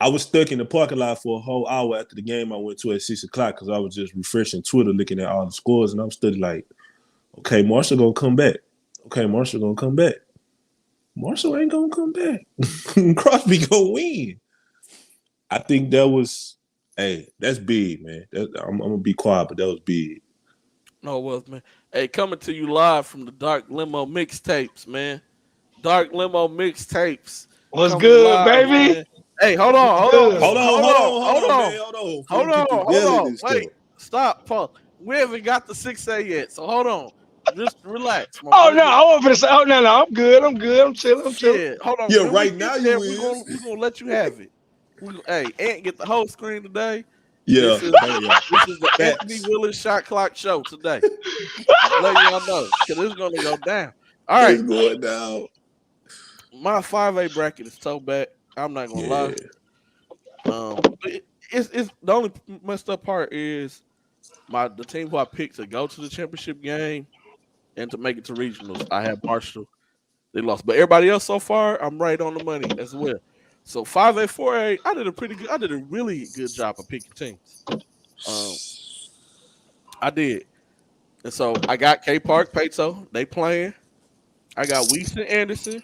I was stuck in the parking lot for a whole hour after the game I went to at 6 o'clock because I was just refreshing Twitter, looking at all the scores, and I'm studying like, okay, Marshall gonna come back. Okay, Marshall gonna come back. Marshall ain't gonna come back. Crosby gonna win. I think that was, hey, that's big, man. I'm gonna be quiet, but that was big. No, it was, man. Hey, coming to you live from the Dark Limo mixtapes, man. Dark Limo mixtapes. What's Coming good, live, baby? man. Hey, hold on, What's hold on, good? Hold on, hold on, man. Hold on. hold on, People hold yelling on. and Wait, stuff. stop, Paul. We haven't got the 6A yet, so hold on. Just relax. My Oh boy. no, I want to say. Oh no, I'm good. I'm chilling. Shit, hold on. Yeah, When right we now get you there, is. we're gonna let you have it. Hey, Ant get the whole screen today. Yeah, This is the Facts. Anthony Willis Shot Clock show today. Let y'all know because it's gonna go down. All right, It's going down. my 5A bracket is so bad. I'm not gonna lie. But it's the only messed up part is the team who I picked to go to the championship game and to make it to regionals. I have Marshall. They lost, but everybody else so far, I'm right on the money as well. So 5A, 4A, I did a really good job of picking teams. I did. And so I got K Park, Pato, they playing. I got Weeston Anderson,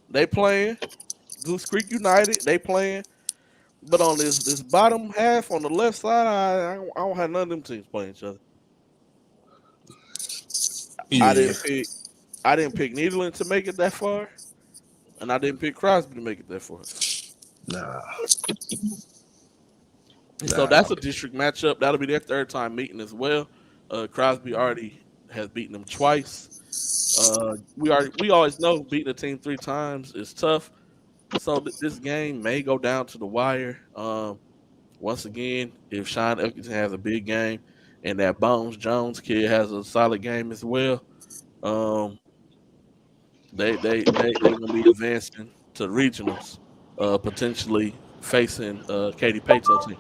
they playing. Goose Creek United, they playing. But on this bottom half on the left side, I don't have none of them teams playing each other. Yeah. I didn't pick Needland to make it that far, and I didn't pick Crosby to make it that far. Nah. So that's a district matchup. That'll be their third time meeting as well. Crosby already has beaten them twice. We always know beating a team 3 times is tough. So this game may go down to the wire. Once again, if Sean Elkington has a big game and that Bones Jones kid has a solid game as well, they're gonna be advancing to regionals, potentially facing Katy Pato team.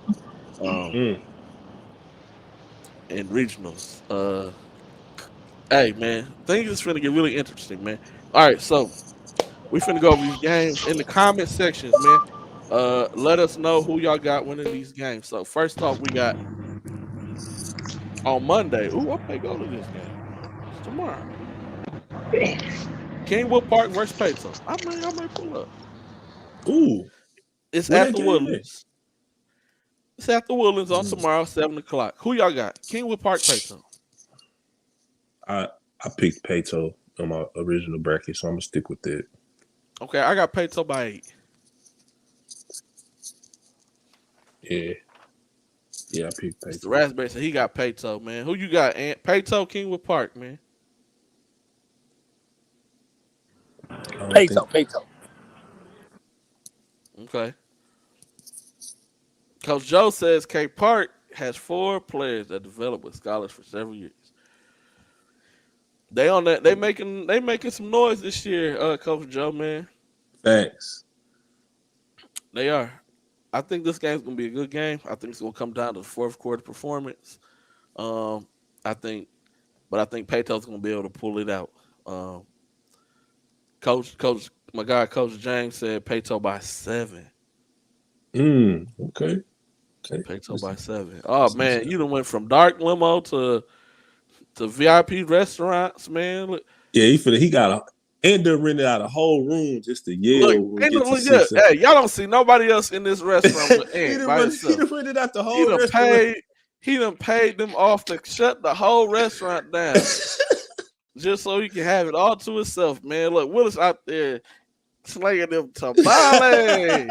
In regionals. Hey man, things is finna get really interesting, man. All right, so we finna go over these games in the comment sections, man. Let us know who y'all got winning these games. So first off, we got on Monday. Ooh, I may go to this game. It's tomorrow. Kingwood Park versus Pato. I might pull up. Ooh. It's Where at that the game Woodlands. It's at the Woodlands on tomorrow, 7 o'clock. Who y'all got? Kingwood Park, Pato. I picked Pato on my original bracket, so I'm gonna stick with it. Okay, I got Pato by 8. Yeah, I picked Pato. It's the Raspberry, so he got Pato, man. Who you got, Ant? Pato, Kingwood Park, man. Pato. Okay. Coach Joe says K Park has 4 players that developed with scholars for several years. They on that. They making some noise this year, Coach Joe, man. Thanks. They are. I think this game's gonna be a good game. I think it's gonna come down to the fourth quarter performance. I think Pato's gonna be able to pull it out. My guy, Coach James said Pato by 7. Okay. Pato by 7. Oh man, you done went from dark limo to VIP restaurants, man. Look. Yeah, he got rented out a whole room just to yell. Look, hey, y'all don't see nobody else in this restaurant but Ant by himself. He done rented out the whole restaurant. He done paid them off to shut the whole restaurant down. Just so he can have it all to himself, man. Look, Willis out there slinging them tamales.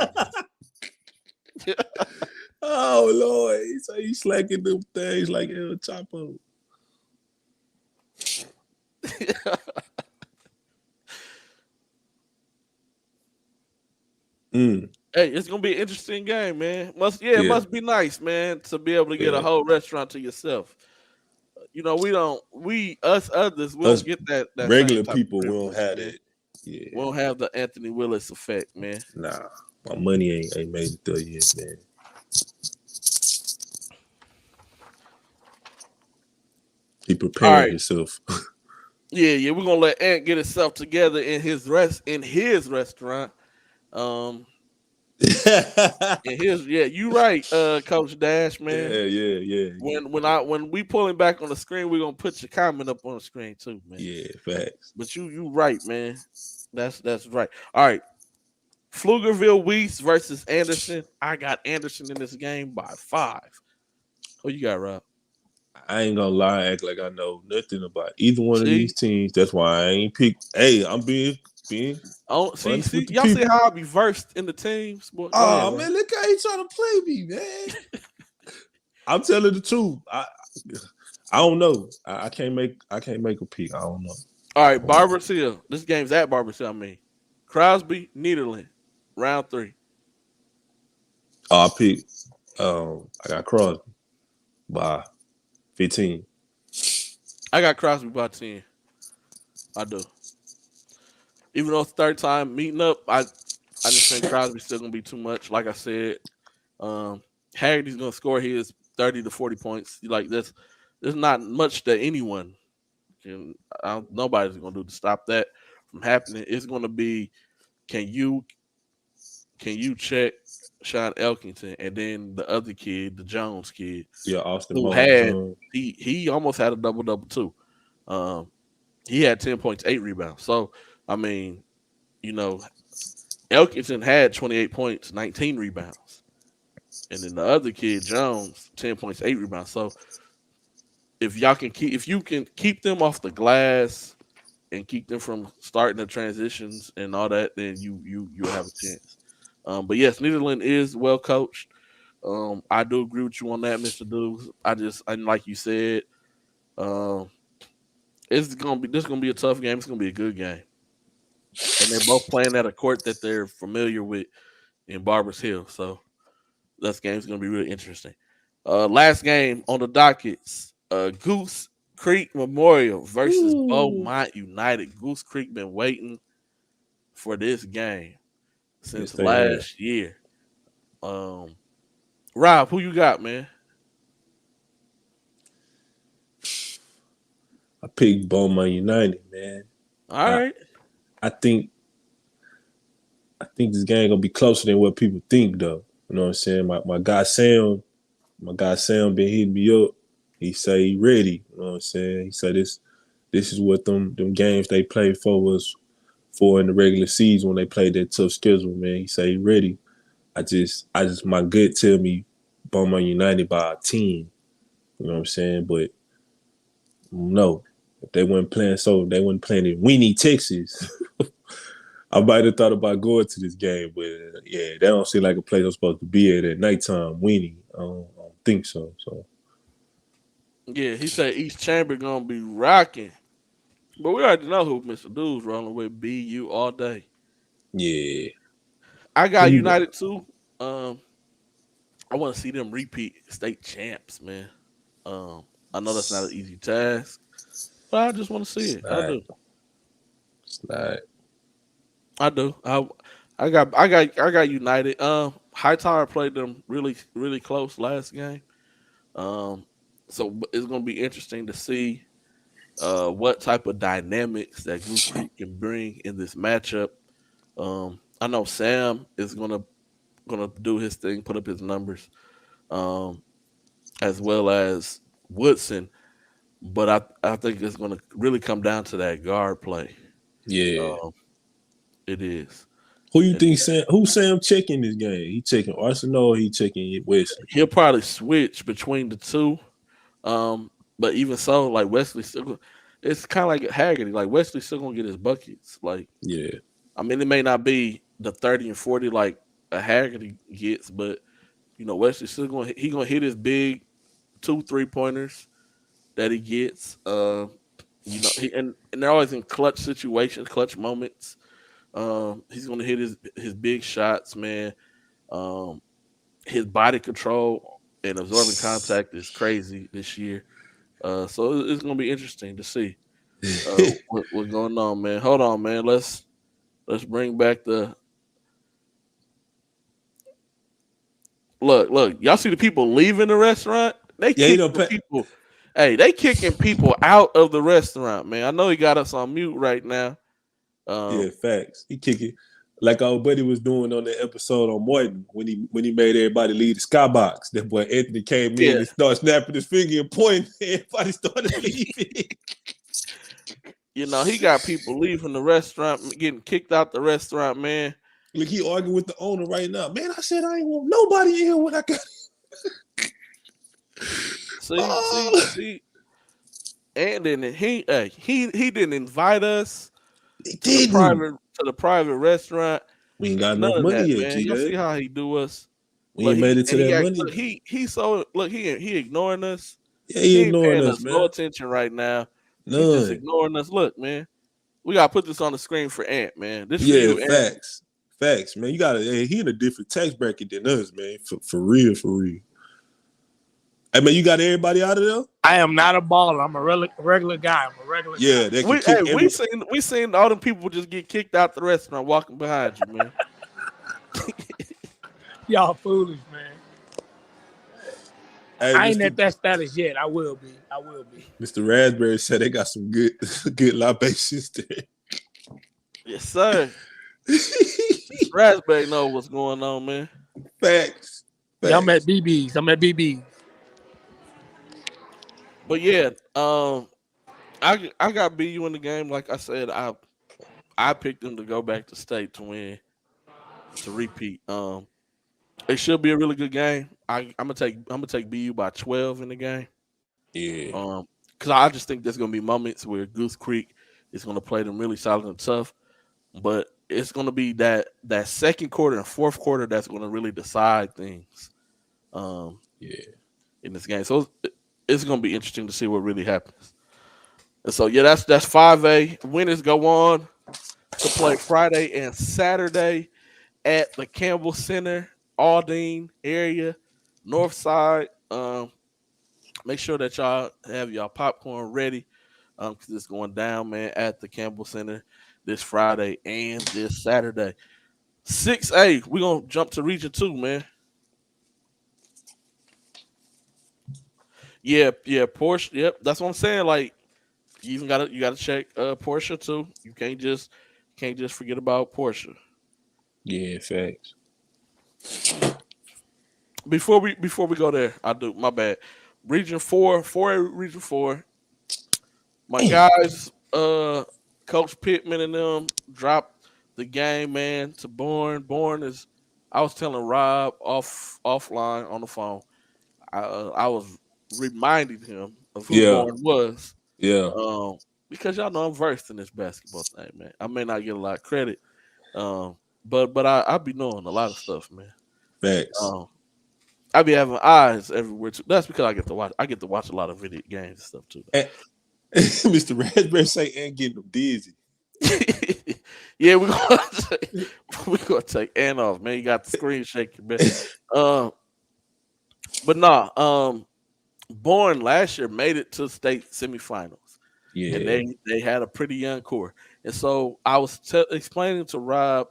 Oh Lord, so he's slacking them things like El Chapo. Hey, it's gonna be an interesting game, man. It must be nice, man, to be able to get a whole restaurant to yourself. You know, we don't get that regular people. We don't have that. Yeah, we don't have the Anthony Willis effect, man. Nah, my money ain't made it there yet, man. He prepared himself. Yeah, we're gonna let Ant get himself together in his restaurant. Um, yeah, you right, Coach Dash, man. yeah. When we pull him back on the screen, we're gonna put your comment up on the screen too, man. Yeah, facts. But you right, man. That's right. All right. Pflugerville Weiss versus Anderson. I got Anderson in this game by 5. Who you got, Rob? I ain't gonna lie, act like I know nothing about either one of See? these teams. That's why I ain't pick. Hey, I'm being Oh, see, honest with the y'all see people. how I be versed in the teams? Boy, go ahead, Oh Rob. man, look how he trying to play me, man. I'm telling the truth. I don't know. I can't make a pick. I don't know. All right, Barbers Hill. This game's at Barbers Hill, I mean. Crosby, Nederland, round 3. I pick. I got Crosby by 15. I got Crosby by 10. I do. Even though it's third time meeting up, I just think Crosby's still gonna be too much. Like I said, Haggerty's gonna score his 30 to 40 points. Like this, there's not much that anyone can. Nobody's gonna do to stop that from happening. It's gonna be can you check Sean Elkington and then the other kid, the Jones kid, Yeah, Austin who Moore. had he almost had a double too. He had 10 points, 8 rebounds. So I mean, you know, Elkington had 28 points, 19 rebounds. And then the other kid, Jones, 10 points, 8 rebounds. So if you can keep them off the glass and keep them from starting the transitions and all that, then you'll have a chance. But yes, Nederland is well coached. I do agree with you on that, Mr. Dukes. And like you said, um, this is gonna be a tough game. It's gonna be a good game. And they're both playing at a court that they're familiar with in Barbers Hill. So that game's gonna be really interesting. Last game on the dockets, Goose Creek Memorial versus Beaumont United. Goose Creek been waiting for this game since Yes, they have. last year. Rob, who you got, man? I picked Beaumont United, man. All right. I think this game gonna be closer than what people think, though. You know what I'm saying? My guy Sam been hitting me up. He say he ready. You know what I'm saying? He said this is what them games they played for was for in the regular season when they played that tough schedule, man. He say he ready. I just my gut tell me Beaumont United by 10. You know what I'm saying? But no. If they weren't playing in Winnie, Texas. I might have thought about going to this game, but yeah, that don't seem like a place I'm supposed to be at nighttime. Winnie, I don't think so. So Yeah, he said East Chamber gonna be rocking. But we already know who Mr. Dude's rolling with. BU all day. yeah, I who got you got? United too. I want to see them repeat state champs, man. I know that's not an easy task, but I just want to see it. I do. It's not. I do. I got United. Hightower played them really close last game. So it's gonna be interesting to see what type of dynamics that Goose Creek can bring in this matchup. I know Sam is gonna do his thing, put up his numbers, as well as Woodson. But I think it's gonna really come down to that guard play. Yeah. It is. Who you think Sam? Who Sam checking this game? He checking Arsenal or he checking Wesley? He'll probably switch between the two. But even so, like Wesley still, it's kind of like Haggerty. Like Wesley still gonna get his buckets. Like, Yeah. I mean, it may not be the 30 and 40 like a Haggerty gets, but Wesley still gonna hit his big 2 3-pointers that he gets. And they're always in clutch situations, clutch moments. He's gonna hit his big shots, man. His body control and absorbing contact is crazy this year. So it's gonna be interesting to see what's going on, man. Hold on, man. Let's bring back the look. Y'all see the people leaving the restaurant? They kick the people. Hey, they kicking people out of the restaurant, man. I know he got us on mute right now. Yeah, facts. He kicking like our buddy was doing on the episode on Morton when he made everybody leave the skybox. That boy Anthony came in and started snapping his finger and pointing. Everybody started leaving. You know, he got people leaving the restaurant, getting kicked out the restaurant, man. Look, he arguing with the owner right now. Man, I said I ain't want nobody in here when I got. See, and then he didn't invite us He to didn't. the private restaurant. We ain't got None enough of money that, yet, man. G. You see how he do us. We ain't made it to that money. Look, he ignoring us. Yeah, he ain't ignoring paying us, man. No attention right now. None. He just ignoring us. Look, man, we gotta put this on the screen for Ant, man. This yeah, for you, facts. Ant. Facts, man. You gotta. He in a different tax bracket than us, man. For real, for real. Hey, man, you got everybody out of there? I am not a baller. I'm a regular guy. I'm a regular guy. They can we seen all them people just get kicked out the restaurant walking behind you, man. Y'all foolish, man. Hey, I ain't at that status yet. I will be. Mr. Raspberry said they got some good libations there. Yes, sir. Raspberry know what's going on, man. Facts. Yeah, I'm at BB's. But yeah, I got BU in the game. Like I said, I picked them to go back to state to win, to repeat. It should be a really good game. I'm gonna take BU by 12 in the game. Yeah. Because I just think there's gonna be moments where Goose Creek is gonna play them really solid and tough, but it's gonna be that second quarter and fourth quarter that's gonna really decide things. In this game, so it's gonna be interesting to see what really happens. And so yeah, that's 5A. Winners go on to play Friday and Saturday at the Campbell Center, Aldine area, North Side. Make sure that y'all have y'all popcorn ready, because it's going down, man, at the Campbell Center this Friday and this Saturday. 6A, we're gonna jump to Region 2, man. Yeah, Porsche. Yep, that's what I'm saying. Like, you gotta check Porsche too. You can't just forget about Porsche. Yeah, facts. Before we go there, my bad. Region 4, Region 4. My guys, Coach Pittman and them dropped the game, man, to Bourne. Bourne is, I was telling Rob offline on the phone. I was reminding him of who Bourne was. Yeah. Because y'all know I'm versed in this basketball thing, man. I may not get a lot of credit, but I be knowing a lot of stuff, man. Facts. I be having eyes everywhere too. That's because I get to watch a lot of video games and stuff too. Mr. Raspberry say and getting them dizzy. Yeah, we're gonna take Ant off, man. You got the screen shaking, man. But nah, Bourne last year made it to state semifinals. Yeah, and they had a pretty young core, and so I was explaining to Rob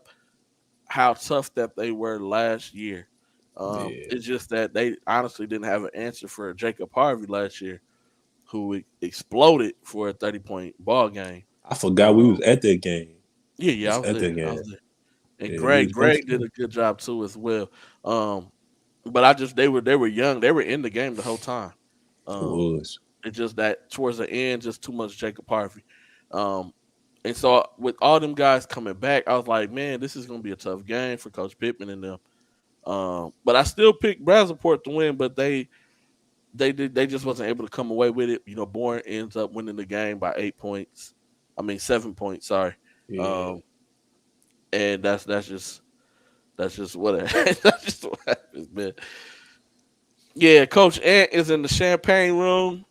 how tough that they were last year. It's just that they honestly didn't have an answer for Jacob Harvey last year, who exploded for a 30-point ball game. I forgot we was at that game. Yeah, I was there. And Greg did a good job too as well. But they were young. They were in the game the whole time. It's just that towards the end, just too much Jacob Harvey. And so with all them guys coming back, I was like, man, this is going to be a tough game for Coach Pittman and them. But I still picked Brazosport to win, but they just wasn't able to come away with it. You know, Bourne ends up winning the game by 7 points. Sorry. Yeah. And that's just what that's just what happens, man. Yeah, Coach Ant is in the champagne room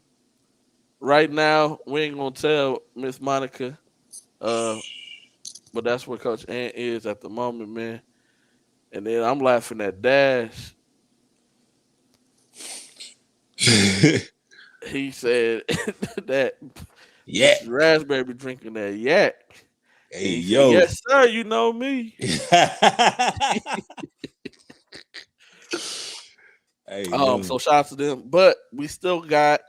right now. We ain't gonna tell Miss Monica, but that's where Coach Ant is at the moment, man. And then I'm laughing at Dash. He said that Raspberry be drinking that yak. Hey, yo. Said, yes, sir, you know me. Hey, so shout out to them. But we still got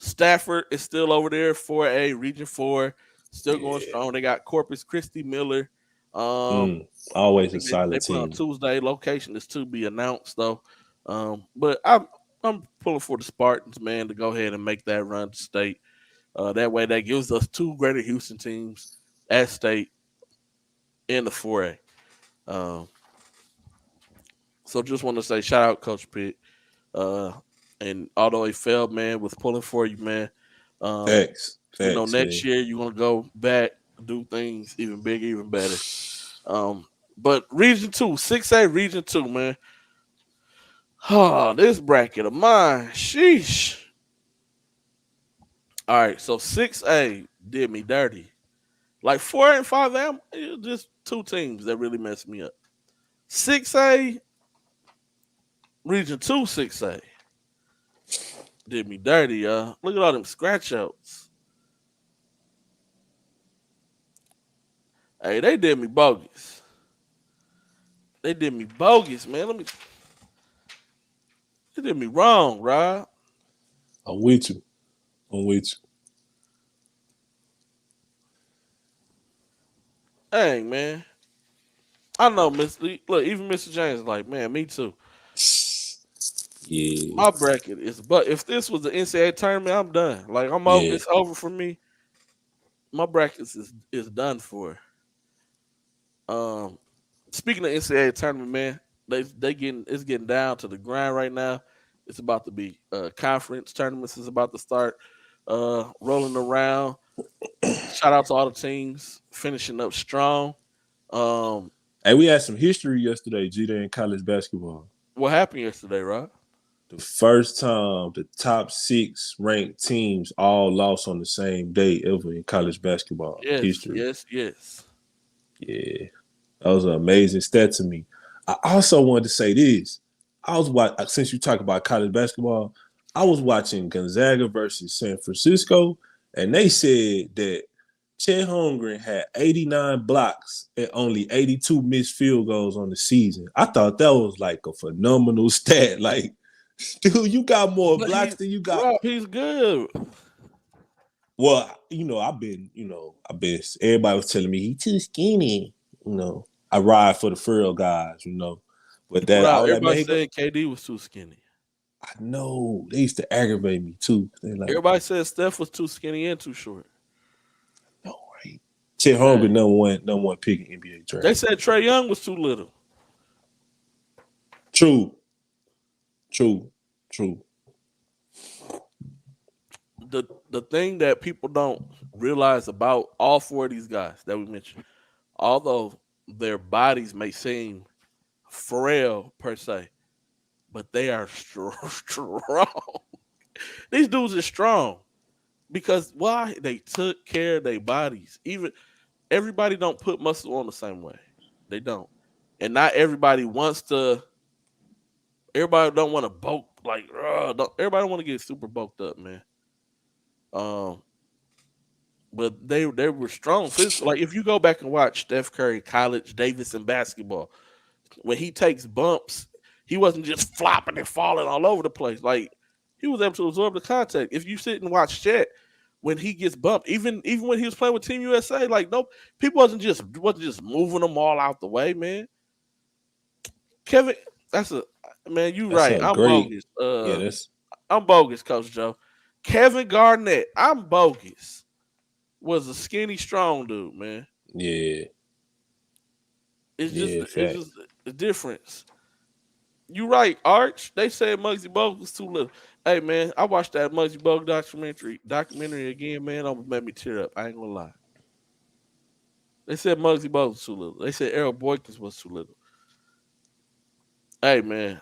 Stafford is still over there, 4A, Region 4, still going strong. They got Corpus Christi Miller. Always a they solid play on team. Tuesday. Location is to be announced, though. But I'm pulling for the Spartans, man, to go ahead and make that run to state. That way, that gives us 2 Greater Houston teams at state in the 4A. So just want to say shout out Coach Pitt. And although he failed, man, with pulling for you, man. Thanks. Next year you're gonna go back, do things even bigger, even better. But Region 2, 6A Region 2, man. Oh, this bracket of mine. Sheesh. All right, so 6A did me dirty. Like 4 and 5A, just 2 teams that really messed me up. 6A, Region 2 6A did me dirty, y'all. Look at all them scratch outs. Hey, they did me bogus. They did me bogus, man. They did me wrong, Rob. I'm with you. Dang, man. I know, look, even Mr. James is like, man, me too. Yeah. My bracket is, but if this was the NCAA tournament, I'm done. Like, I'm over. It's over for me. My brackets is done for. Speaking of NCAA tournament, man, it's getting down to the grind right now. It's about to be conference tournaments is about to start rolling around. Shout out to all the teams finishing up strong. Hey, we had some history yesterday, G-Day, in college basketball. What happened yesterday, Rob? The first time the top 6 ranked teams all lost on the same day ever in college basketball history. Yes. Yeah, that was an amazing stat to me. I also wanted to say this. Since you talk about college basketball, I was watching Gonzaga versus San Francisco, and they said that Chet Holmgren had 89 blocks and only 82 missed field goals on the season. I thought that was like a phenomenal stat. Like, dude, you got more blocks than you got. Rob, he's good. Well, I've been, everybody was telling me he too skinny. I ride for the Furl guys, But everybody said KD was too skinny. I know. They used to aggravate me too. Everybody said Steph was too skinny and too short. No, right. Chet Holmgren number one pick in NBA draft. They said Trae Young was too little. True. The thing that people don't realize about all 4 of these guys that we mentioned, although their bodies may seem frail per se, but they are strong. These dudes are strong because why? They took care of their bodies. Even everybody don't put muscle on the same way. They don't, and not everybody wants to. Everybody don't want to bulk like. Everybody don't want to get super bulked up, man. But they were strong physically. Like if you go back and watch Steph Curry college Davidson basketball, when he takes bumps, he wasn't just flopping and falling all over the place. Like he was able to absorb the contact. If you sit and watch Chet, when he gets bumped, even when he was playing with Team USA, like people wasn't just moving them all out the way, man. Kevin, you right. I'm bogus. I'm bogus, Coach Joe. Kevin Garnett, I'm bogus. Was a skinny, strong dude, man. Yeah. It's just a difference. You right, Arch. They said Muggsy Bogues was too little. Hey, man, I watched that Muggsy Bogues documentary again, man. Almost made me tear up. I ain't gonna lie. They said Muggsy Bogues was too little. They said Errol Boykins was too little. Hey, man.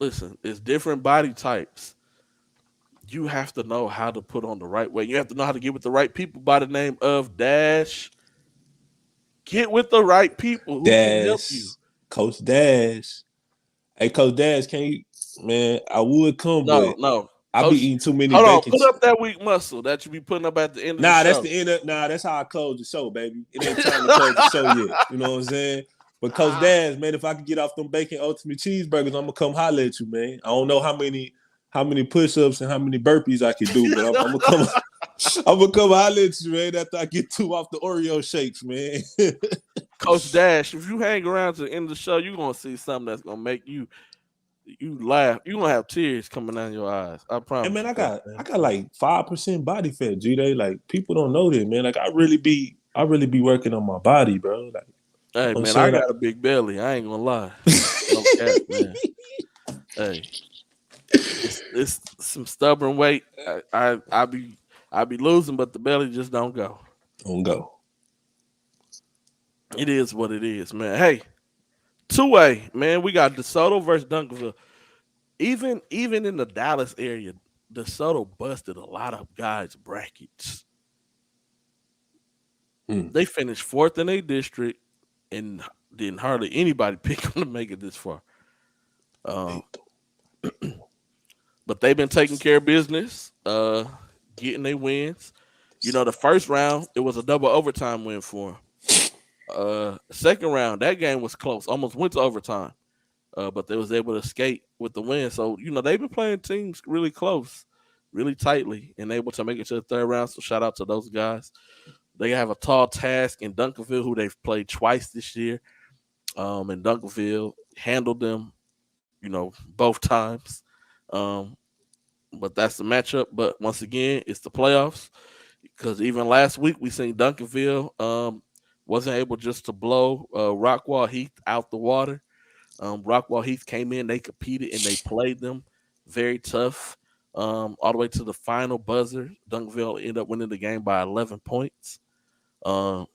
Listen, it's different body types. You have to know how to put on the right way. You have to know how to get with the right people by the name of Dash. Get with the right people who can help you. Coach Dash. Hey, Coach Dash, can you, man, I would come, No. I be eating too many Hold on, bacon. put up that weak muscle that you be putting up at the end of the show. That's the end of, that's how I close the show, baby. It ain't time to close the show yet. You know what I'm saying? But Coach Dash, man, if I could get off them bacon ultimate cheeseburgers, I'm gonna come holler at you, man. I don't know how many how many push-ups and how many burpees I can do, but I'm gonna come. I'm gonna come holler at you, man, after I get 2 off the Oreo shakes, man. Coach Dash, if you hang around to the end of the show, you're gonna see something that's gonna make you laugh. You're gonna have tears coming down your eyes. I promise. And man, I man. got like 5% body fat, G-Day. Like people don't know that, man. Like I really be working on my body, bro. Like, Hey man, I got a big belly. I ain't gonna lie. No cap, man. Hey, it's some stubborn weight. I be losing, but the belly just don't go. Don't go. It is what it is, man. Hey, 2A, man. We got DeSoto versus Duncanville. Even in the Dallas area, DeSoto busted a lot of guys' brackets. They finished 4th in their district, and didn't hardly anybody pick them to make it this far. But they've been taking care of business, getting their wins. You know, the first round, it was a double overtime win for them. Second round, that game was close, almost went to overtime. But they was able to skate with the win. So, you know, they've been playing teams really close, really tightly, and able to make it to the third round. So shout out to those guys. They have a tall task in Duncanville, who they've played twice this year. And Duncanville handled them, you know, both times. But that's the matchup. But once again, it's the playoffs. Because even last week we seen Duncanville wasn't able just to blow Rockwall Heath out the water. Rockwall Heath came in, they competed, and they played them very tough all the way to the final buzzer. Duncanville ended up winning the game by 11 points. And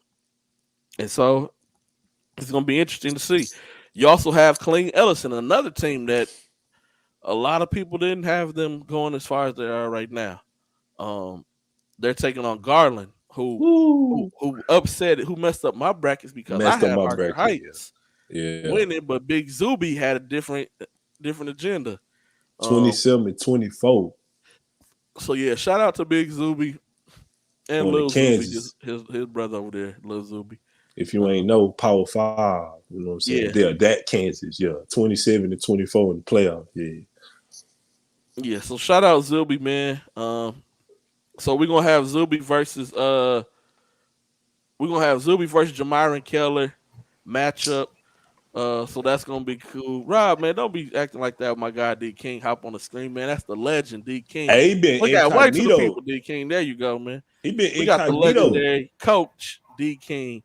so it's going to be interesting to see. You also have Killeen Ellison, another team that a lot of people didn't have them going as far as they are right now. They're taking on Garland, who upset it, who messed up my brackets because I had Arthur Heights winning, but Big Zuby had a different agenda. 27-24. So yeah, shout out to Big Zuby and Lil Zuby, his brother over there, Lil Zuby. If you ain't know, Power 5, you know what I'm saying? Yeah, that Kansas, 27-24 in the playoff, Yeah, so shout out Zuby, man. So we're gonna have Zuby versus Jamiron Keller matchup. So that's gonna be cool. Rob, man, don't be acting like that with my guy D King. Hop on the screen, man. That's the legend, D King. Hey, he been incognito. White to the people, D King. There you go, man. He been we got the legendary coach D King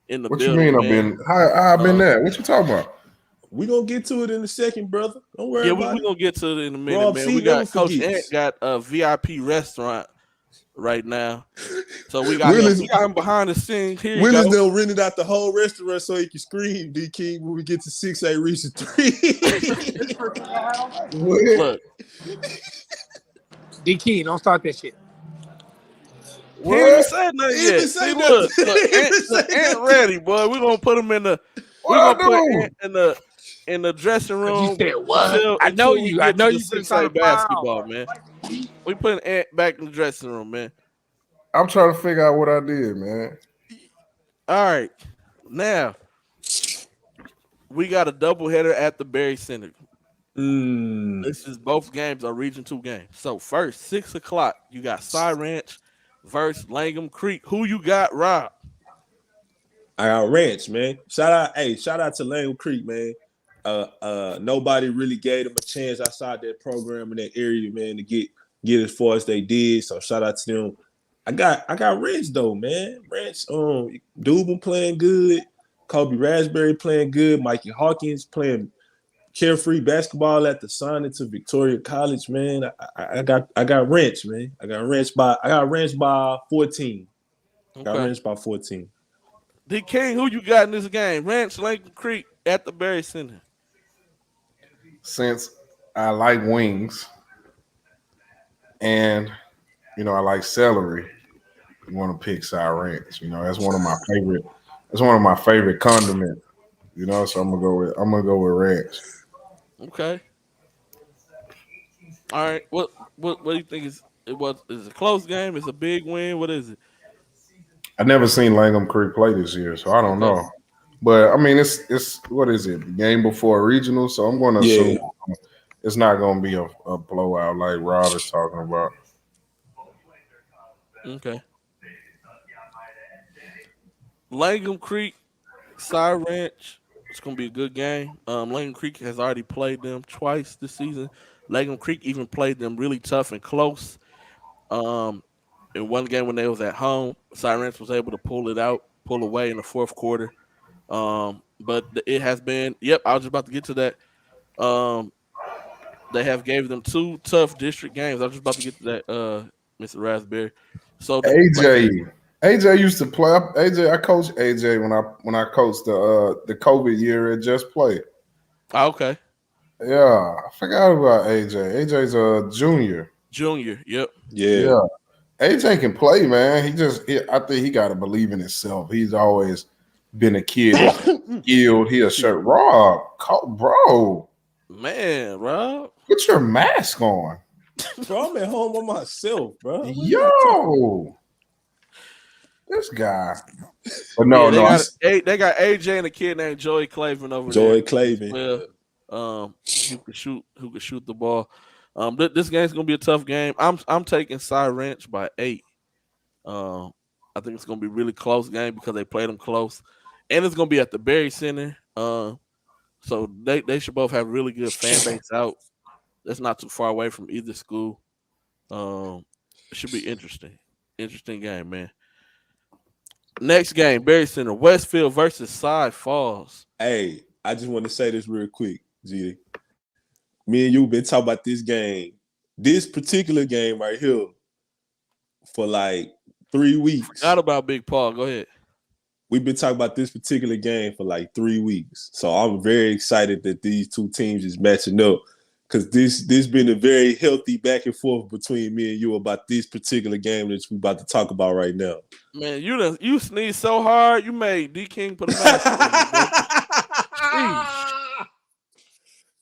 in the building. What you mean? I've been there. What you talking about? We gonna get to it in a second, brother. Don't worry about it. We're gonna get to it in a minute, Rob, man. We got Coach Ant got a VIP restaurant right now. So we got him behind the scenes here. Willis done rented out the whole restaurant so he can scream D King when we get to 6-8 reach 3. Look. D King, don't start that shit. He ain't even said nothing yet. See, look, Ant ready, boy. We're gonna put him in the in the dressing room. You said what? I know you say basketball, man. We putting Ant back in the dressing room, man. I'm trying to figure out what I did, man. All right. Now we got a doubleheader at the Berry Center. This is both games are Region 2 games. So first, 6 o'clock, you got Cy Ranch versus Langham Creek. Who you got, Rob? I got Ranch, man. Shout out to Langham Creek, man. Nobody really gave them a chance outside that program in that area, man, to get as far as they did. So shout out to them. I got Ranch though, man. Ranch, Dubin playing good, Kobe Raspberry playing good, Mikey Hawkins playing carefree basketball at the signing to Victoria College, man. I got Ranch, man. I got Ranch by 14. Okay. Got Ranch by 14. D King, who you got in this game? Ranch, Langham Creek at the Berry Center. Since I like wings and I like celery, I want to pick Cy Ranch. That's one of my favorite. That's one of my favorite condiments. So I'm gonna go with Ranch. Okay. All right. What do you think is it a close game? It's a big win. What is it? I never seen Langham Creek play this year, so I don't know. But I mean, it's what is it? The game before regional, so I'm going to assume it's not gonna be a blowout like Rob is talking about. Okay. Langham Creek, Cy Ranch. It's gonna be a good game. Langham Creek has already played them twice this season. Langham Creek even played them really tough and close. Um, in one game when they was at home, Cy Ranch was able to pull away in the fourth quarter. But it has been. Yep, I was just about to get to that. Um, they have gave them two tough district games. I was just about to get to that, Mr. Raspberry. So AJ used to play. I coached AJ when I coached the COVID year it just played. Okay. Yeah, I forgot about AJ. AJ's a junior. Junior, yep. Yeah. AJ can play, man. I think he got to believe in himself. He's always been a kid skilled. He a shirt. Rob, bro. Man, Rob. Put your mask on. Bro, I'm at home by myself, bro. Yo. This guy. But no, they got AJ and a kid named Joey Clavin over there. Joey Clavin. Well, who could shoot the ball. This game's gonna be a tough game. I'm taking Cy Ranch by 8. I think it's gonna be a really close game because they played them close, and it's gonna be at the Berry Center. So they should both have really good fan base out. That's not too far away from either school. It should be interesting. Interesting game, man. Next game, Berry Center, Westfield versus Cy Falls. Hey, I just want to say this real quick, G. Me and you been talking about this particular game right here, for like 3 weeks. Forgot about Big Paul. Go ahead. We've been talking about this particular game for like 3 weeks. So I'm very excited that these two teams is matching up, because this been a very healthy back and forth between me and you about this particular game that we about to talk about right now. Man, you sneezed so hard, you made D King put a mask on.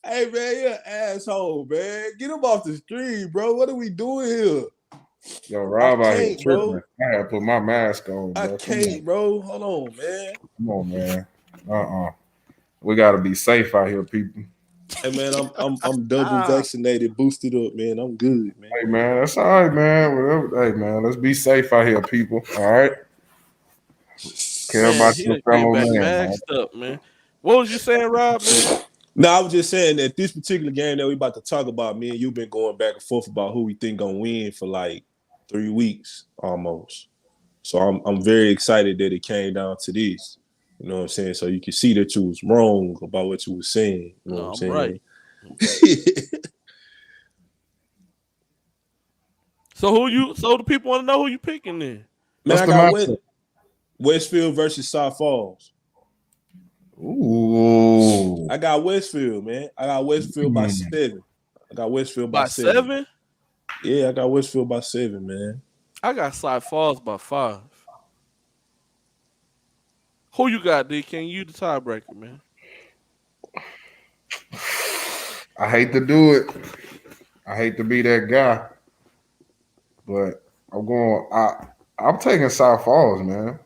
Hey man, you're an asshole, man. Get him off the stream, bro. What are we doing here? Yo, Rob out here tripping. I had to put my mask on. Bro. I can't, bro. Hold on, man. Come on, man. We gotta be safe out here, people. Hey man, I'm double vaccinated, boosted up, man. I'm good, man. Hey man, that's all right, man. Whatever. Hey man, let's be safe out here, people. All right. Care about your fellow man. Up, man. What was you saying, Rob? Man? No, I was just saying that this particular game that we about to talk about, me and you been going back and forth about who we think gonna win for like 3 weeks almost. So I'm very excited that it came down to this. You know what I'm saying? So you can see that you was wrong about what you was saying. You know what I'm saying? Right. So the people want to know who you picking then? Man, I got Westfield versus Cy Falls. Ooh. I got Westfield, man. I got Westfield by 7. I got Westfield by 7. Yeah, I got Westfield by 7, man. I got Cy Falls by 5. Who you got, D King? You the tiebreaker, man. I hate to do it. I hate to be that guy. But I'm taking Cy Falls, man.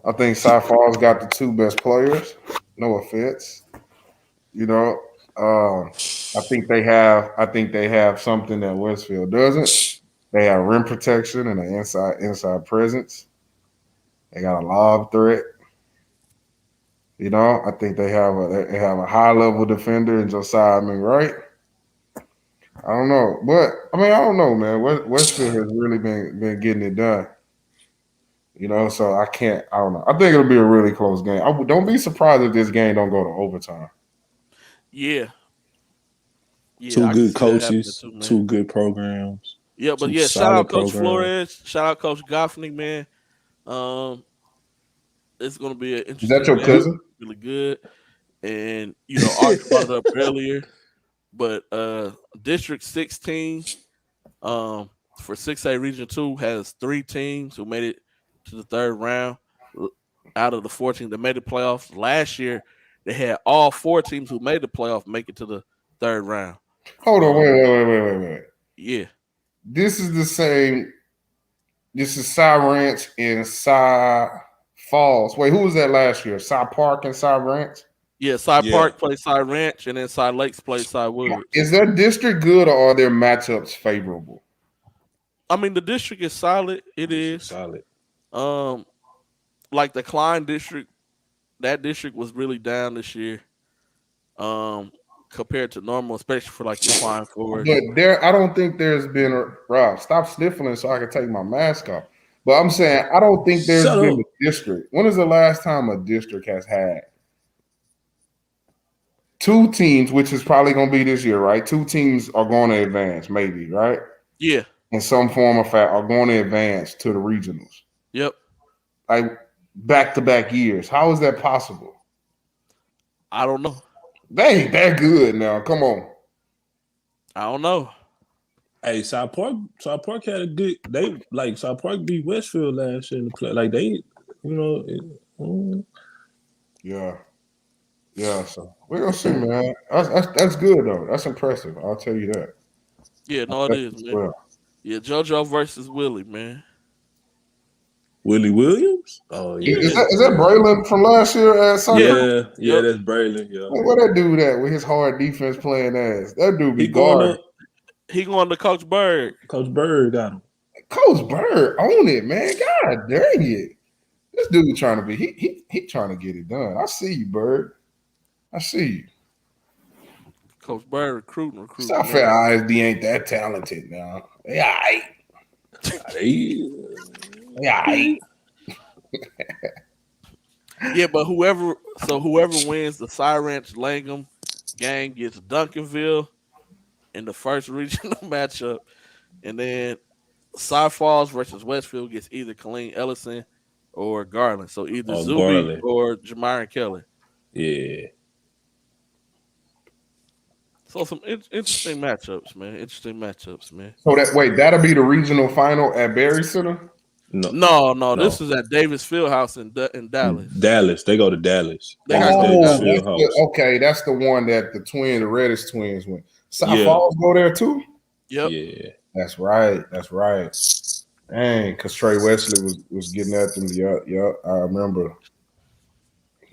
I think Cy Falls got the 2 best players. No offense. You know, I think they have something that Westfield doesn't. They have rim protection and an inside presence. They got a lob threat. You know, I think they have a high level defender in Josiah McWright. I don't know, but I don't know, man. Westfield has really been getting it done. You know, so I don't know. I think it'll be a really close game. Don't be surprised if this game don't go to overtime. Yeah. 2 good coaches, 2 good programs. Yeah, but shout out Coach Flores. Shout out Coach Goffney, man. It's going to be an interesting. Is that your cousin? Really good. And, Art brought it up earlier, but District 16 for 6A Region 2 has 3 teams who made it to the 3rd round out of the 14 that made the playoffs. Last year, they had all 4 teams who made the playoff make it to the 3rd round. Hold on, wait. Yeah. This is the same. This is Cy Ranch and Cy Falls. Wait, who was that last year? Cy Park and Cy Ranch? Yeah, Side Yeah. Park plays Side Ranch, and then Side Lakes plays Side Woods. Is their district good or are their matchups favorable? I mean, the district is solid. It is. Solid. Like the Klein district, that district was really down this year. Compared to normal, especially for like your Klein Forest. But I don't think there's been Rob. Stop sniffling so I can take my mask off. But I'm saying I don't think there's been a district. When is the last time a district has had two teams, which is probably going to be this year, right? Two teams are going to advance, maybe, right? Yeah. In some form or fact, are going to advance to the regionals. Yep. Like back-to-back years. How is that possible? I don't know. They ain't that good now. Come on. I don't know. Hey, South Park had a good. South Park beat Westfield last year in the play. Like they, Yeah. So we're gonna see, man. That's good though. That's impressive. I'll tell you that. Yeah, no, it is, man. Well. Yeah, JoJo versus Willie, man. Willie Williams? Oh yeah. Is that Braylon from last year at Sunday? Yeah, that's Braylon. Yeah. What that dude at with his hard defense playing ass? That dude be guard. He going to Coach Bird. Coach Bird got him. Coach Bird own it, man. God dang it. This dude trying to be he trying to get it done. I see you, Bird. I see you. Coach Bird recruiting. South Fair ISD ain't that talented now. Yeah. Yeah, but whoever wins the Cy Ranch Langham game gets Duncanville in the first regional matchup, and then Cy Falls versus Westfield gets either Colleen Ellison or Garland. So either Zuby or Jamarian Kelly. Yeah. So some interesting matchups, man. So that'll be the regional final at Berry Center? No. This is at Davis Fieldhouse in Dallas. Dallas. They go to Dallas. That's the one that the Reddish twins went. South Falls go there too? Yep. Yeah. That's right. Dang, because Trey Wesley was getting at them. Yep. I remember.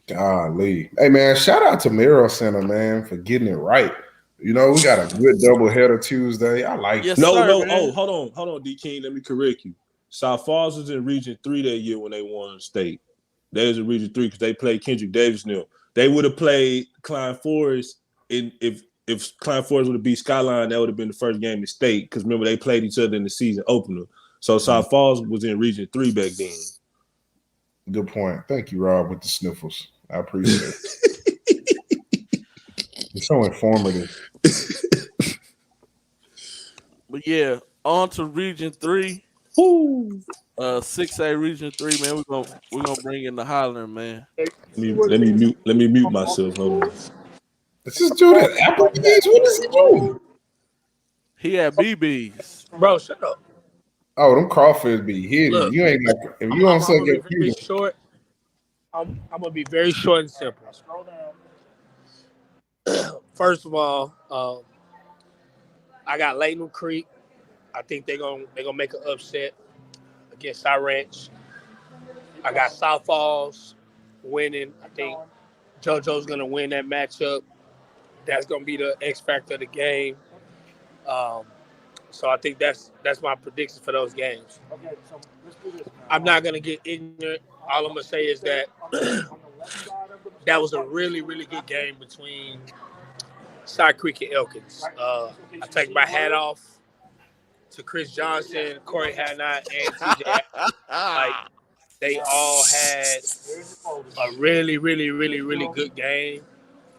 Golly. Hey, man, shout out to Miro Center, man, for getting it right. We got a good doubleheader Tuesday. I like it. No. Oh, hold on, D King. Let me correct you. South Falls was in Region 3 that year when they won state. They was in Region 3 because they played Kendrick Davis now. They would have played Klein Forest if Klein Forest would have beat Skyline, that would have been the first game in state because remember they played each other in the season opener. So South Falls was in Region 3 back then. Good point. Thank you, Rob, with the sniffles. I appreciate it. It's so informative. But yeah, on to Region 3. 6A Region 3, man. We're gonna bring in the Highlander, man. Let me mute myself. Hold on. This is dude at Applebee's. What is he doing? He had BBs. Bro, shut up. Oh, them crawfish be hidden. Look, you ain't like if you don't say get very short. I'm gonna be very short and simple. First of all, I got Layton Creek. I think they're gonna make an upset against Cy Ranch. I got South Falls winning. I think JoJo's gonna win that matchup. That's gonna be the X factor of the game. So I think that's my prediction for those games. Okay, so let's do this. I'm not gonna get ignorant. All I'm gonna say is that that was a really, really good game between Side Creek and Elkins. I take my hat off to Chris Johnson, Corey Hadnot, and TJ. Like they all had a really, really, really, really good game,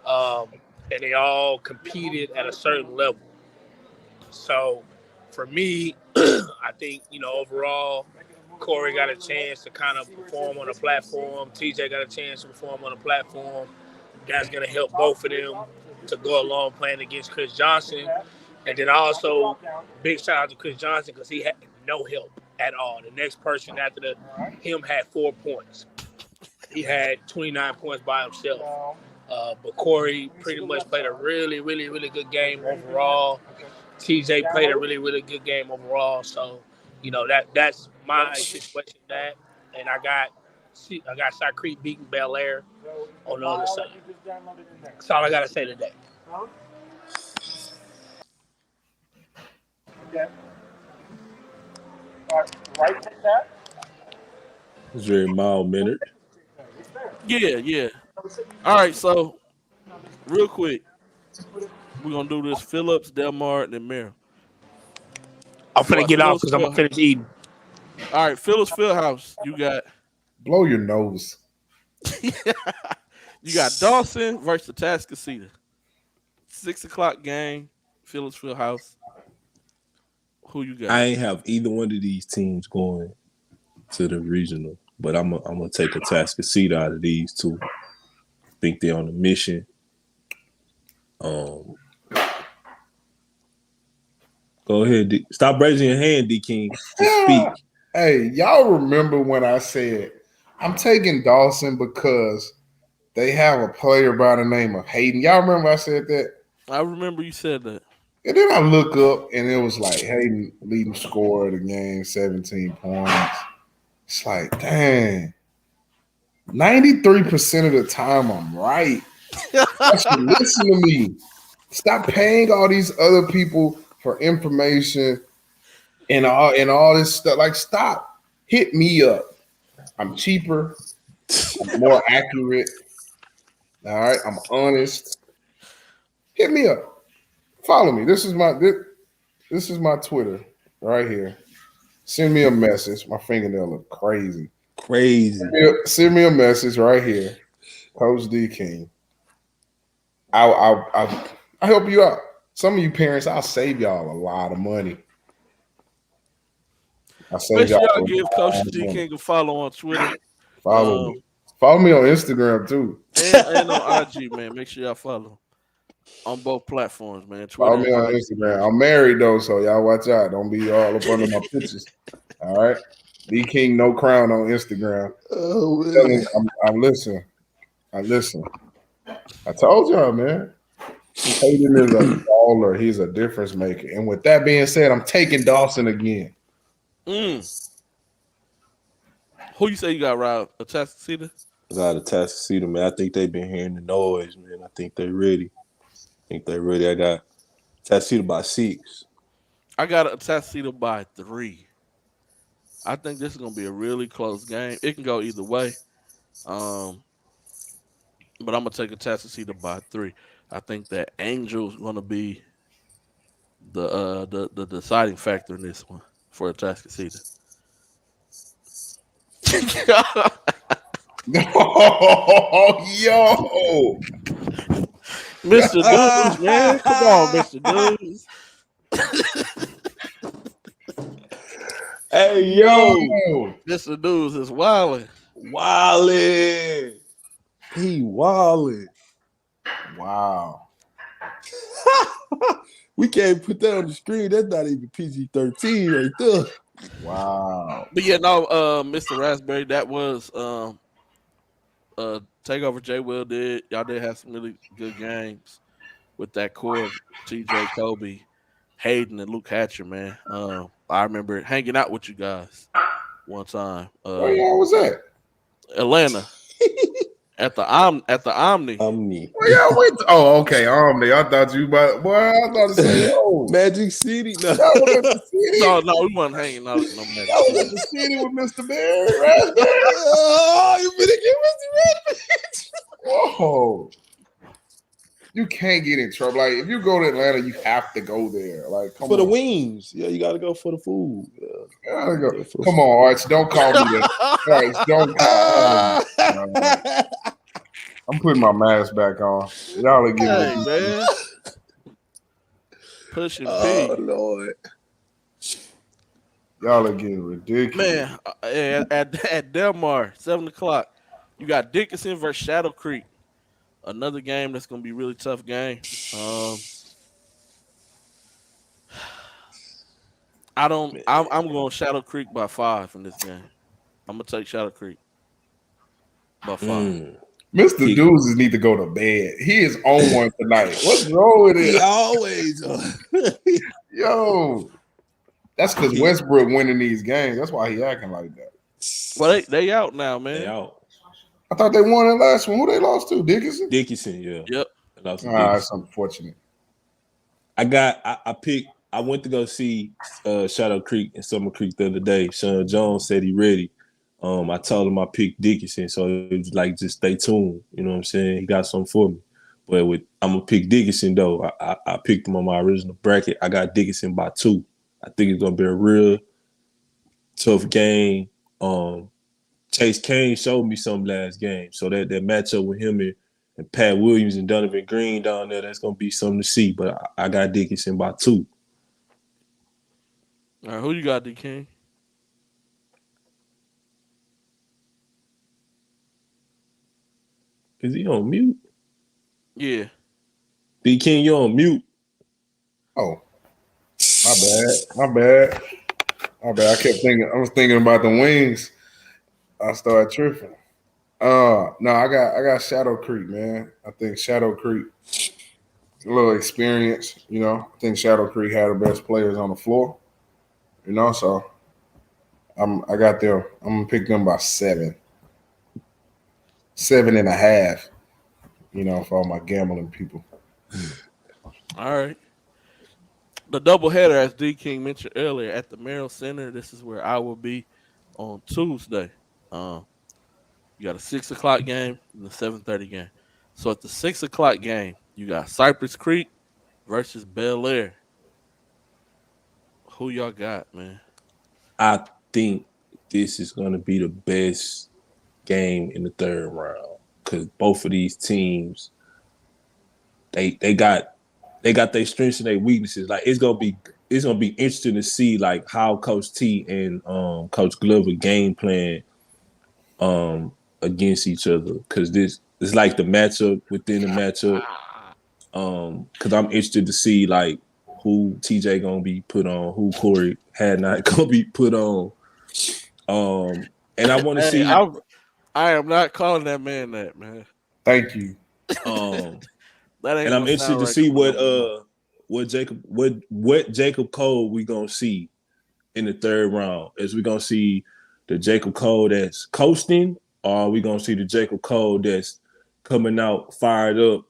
and they all competed at a certain level. So, for me, I think overall, Corey got a chance to kind of perform on a platform. TJ got a chance to perform on a platform. That's going to help both of them to go along playing against Chris Johnson. And then also, big shout out to Chris Johnson because he had no help at all. The next person after him had 4 points. He had 29 points by himself. But Corey pretty much played a really, really, really good game overall. TJ played a really, really good game overall. So, that's my situation. And I got I got Shot Creek beating Bel Air on the other side. That's all I gotta say today. Okay. Right take that. It's very mild mannered. Yeah. All right, so real quick, we're gonna do this: Phillips, Delmar, and then Merrill. I'm finna get off because I'm gonna finish eating. All right, Phillips Fieldhouse. You got Blow your nose. you got Dawson versus Atascocita. 6 o'clock game. Phillips Fieldhouse. Who you got? I ain't have either one of these teams going to the regional, but I'm gonna take a Atascocita out of these two. Think they're on a mission. Go ahead. Stop raising your hand, D King. Just speak. Hey, y'all remember when I said I'm taking Dawson because they have a player by the name of Hayden? Y'all remember I said that? I remember you said that. And then I look up and it was like Hayden leading scorer of the game, 17 points. It's like, dang. 93% of the time I'm right. Listen to me. Stop paying all these other people for information and all this stuff. Like, stop. Hit me up. I'm cheaper. I'm more accurate. All right. I'm honest. Hit me up. Follow me. This is my Twitter right here. Send me a message. My fingernail look crazy. Send me a message right here. Coach D King. I'll help you out. Some of you parents, I'll save y'all a lot of money. Make sure y'all give Coach D King a follow on Twitter. Follow me. Follow me on Instagram too. And on IG, man. Make sure y'all follow on both platforms, man. Twitter, follow me on Instagram. I'm married though, so y'all watch out. Don't be all up under my pictures. All right. D King No Crown on Instagram. Oh, man. I'm listening. I told y'all, man. Hayden is a baller. He's a difference maker. And with that being said, I'm taking Dawson again. Who you say you got, Rob? Atascocita? I got Atascocita, man. I think they've been hearing the noise, man. I think they're ready. I got Atascocita by 6. I got Atascocita by 3. I think this is going to be a really close game. It can go either way. But I'm going to take Atascocita by 3. I think that Angel's going to be the deciding factor in this one for Atascocita. Oh, yo. Mr. News, man. Come on, Mr. News. Hey, yo. Mr. News is wilding. He wilding. Wow. We can't put that on the screen. That's not even PG-13 right there. Wow. But yeah, no, Mr. Raspberry, that was Takeover J Will did. Y'all did have some really good games with that core of TJ Kobe, Hayden, and Luke Hatcher, man. I remember hanging out with you guys one time. Where y'all was at? Atlanta. At the Omni. Where y'all went? Oh, okay, Omni. I thought you about. Boy, I thought to say, oh, Magic City. No, No, we wasn't hanging out with no Magic I was City. at the city with Mr. Barry Raspberry. Oh, you better get Mr. Raspberry. Whoa. You can't get in trouble. Like, if you go to Atlanta, you have to go there. Like, come For on. the wings. Yeah, you got to go for the food. You gotta go. Come on, Arch. Don't call me that. Arch, don't call me. I'm putting my mask back on. Y'all are getting Hey, man. Pushing P. Oh, Lord. Y'all are getting ridiculous. Man, at Delmar, 7 o'clock, you got Dickinson versus Shadow Creek. Another game that's going to be a really tough game. I'm going Shadow Creek by 5 in this game. I'm going to take Shadow Creek by 5. Mr. Doozy need to go to bed. He is on one tonight. What's wrong with He it? always. Yo, that's because Westbrook winning these games. That's why he acting like that. Well, they out now, They man. out. I thought they won the last one. Who they lost to? Dickinson? Dickinson, yeah. Yep. They lost to That's Dickinson. unfortunate. I went to go see Shadow Creek and Summer Creek the other day. Sean Jones said he ready. I told him I picked Dickinson, so it was like just stay tuned. You know what I'm saying? He got something for me. But I'm gonna pick Dickinson though. I picked him on my original bracket. I got Dickinson by 2. I think it's gonna be a real tough game. Chase Kane showed me some last game, so that matchup with him and Pat Williams and Donovan Green down there, that's gonna be something to see. But I got Dickinson by 2. All right, who you got, D King? Is he on mute? Yeah. D King, you on mute? Oh, my bad. I was thinking about the wings. I started tripping. No, I got Shadow Creek, man. I think Shadow Creek, a little experience, you know. I think Shadow Creek had the best players on the floor, you know. So I got them. I'm gonna pick them by 7, 7.5. You know, for all my gambling people. All right. The doubleheader, as D King mentioned earlier, at the Merrill Center. This is where I will be on Tuesday. You got a 6 o'clock game and a 7:30 game. So at the 6 o'clock game, you got Cypress Creek versus Bel Air. Who y'all got, man? I think this is gonna be the best game in the third round because both of these teams, they got their strengths and their weaknesses. Like it's gonna be interesting to see like how Coach T and Coach Glover game plan against each other because this is like the matchup within the matchup. Because I'm interested to see like who TJ gonna be put on, who Corey had not gonna be put on. And I want to see. I am not calling that man that, man. Thank you. That ain't. And I'm interested to right see what Jacob Cole we gonna see in the third round. Is we gonna see the Jacob Cole that's coasting, or are we gonna see the Jacob Cole that's coming out fired up,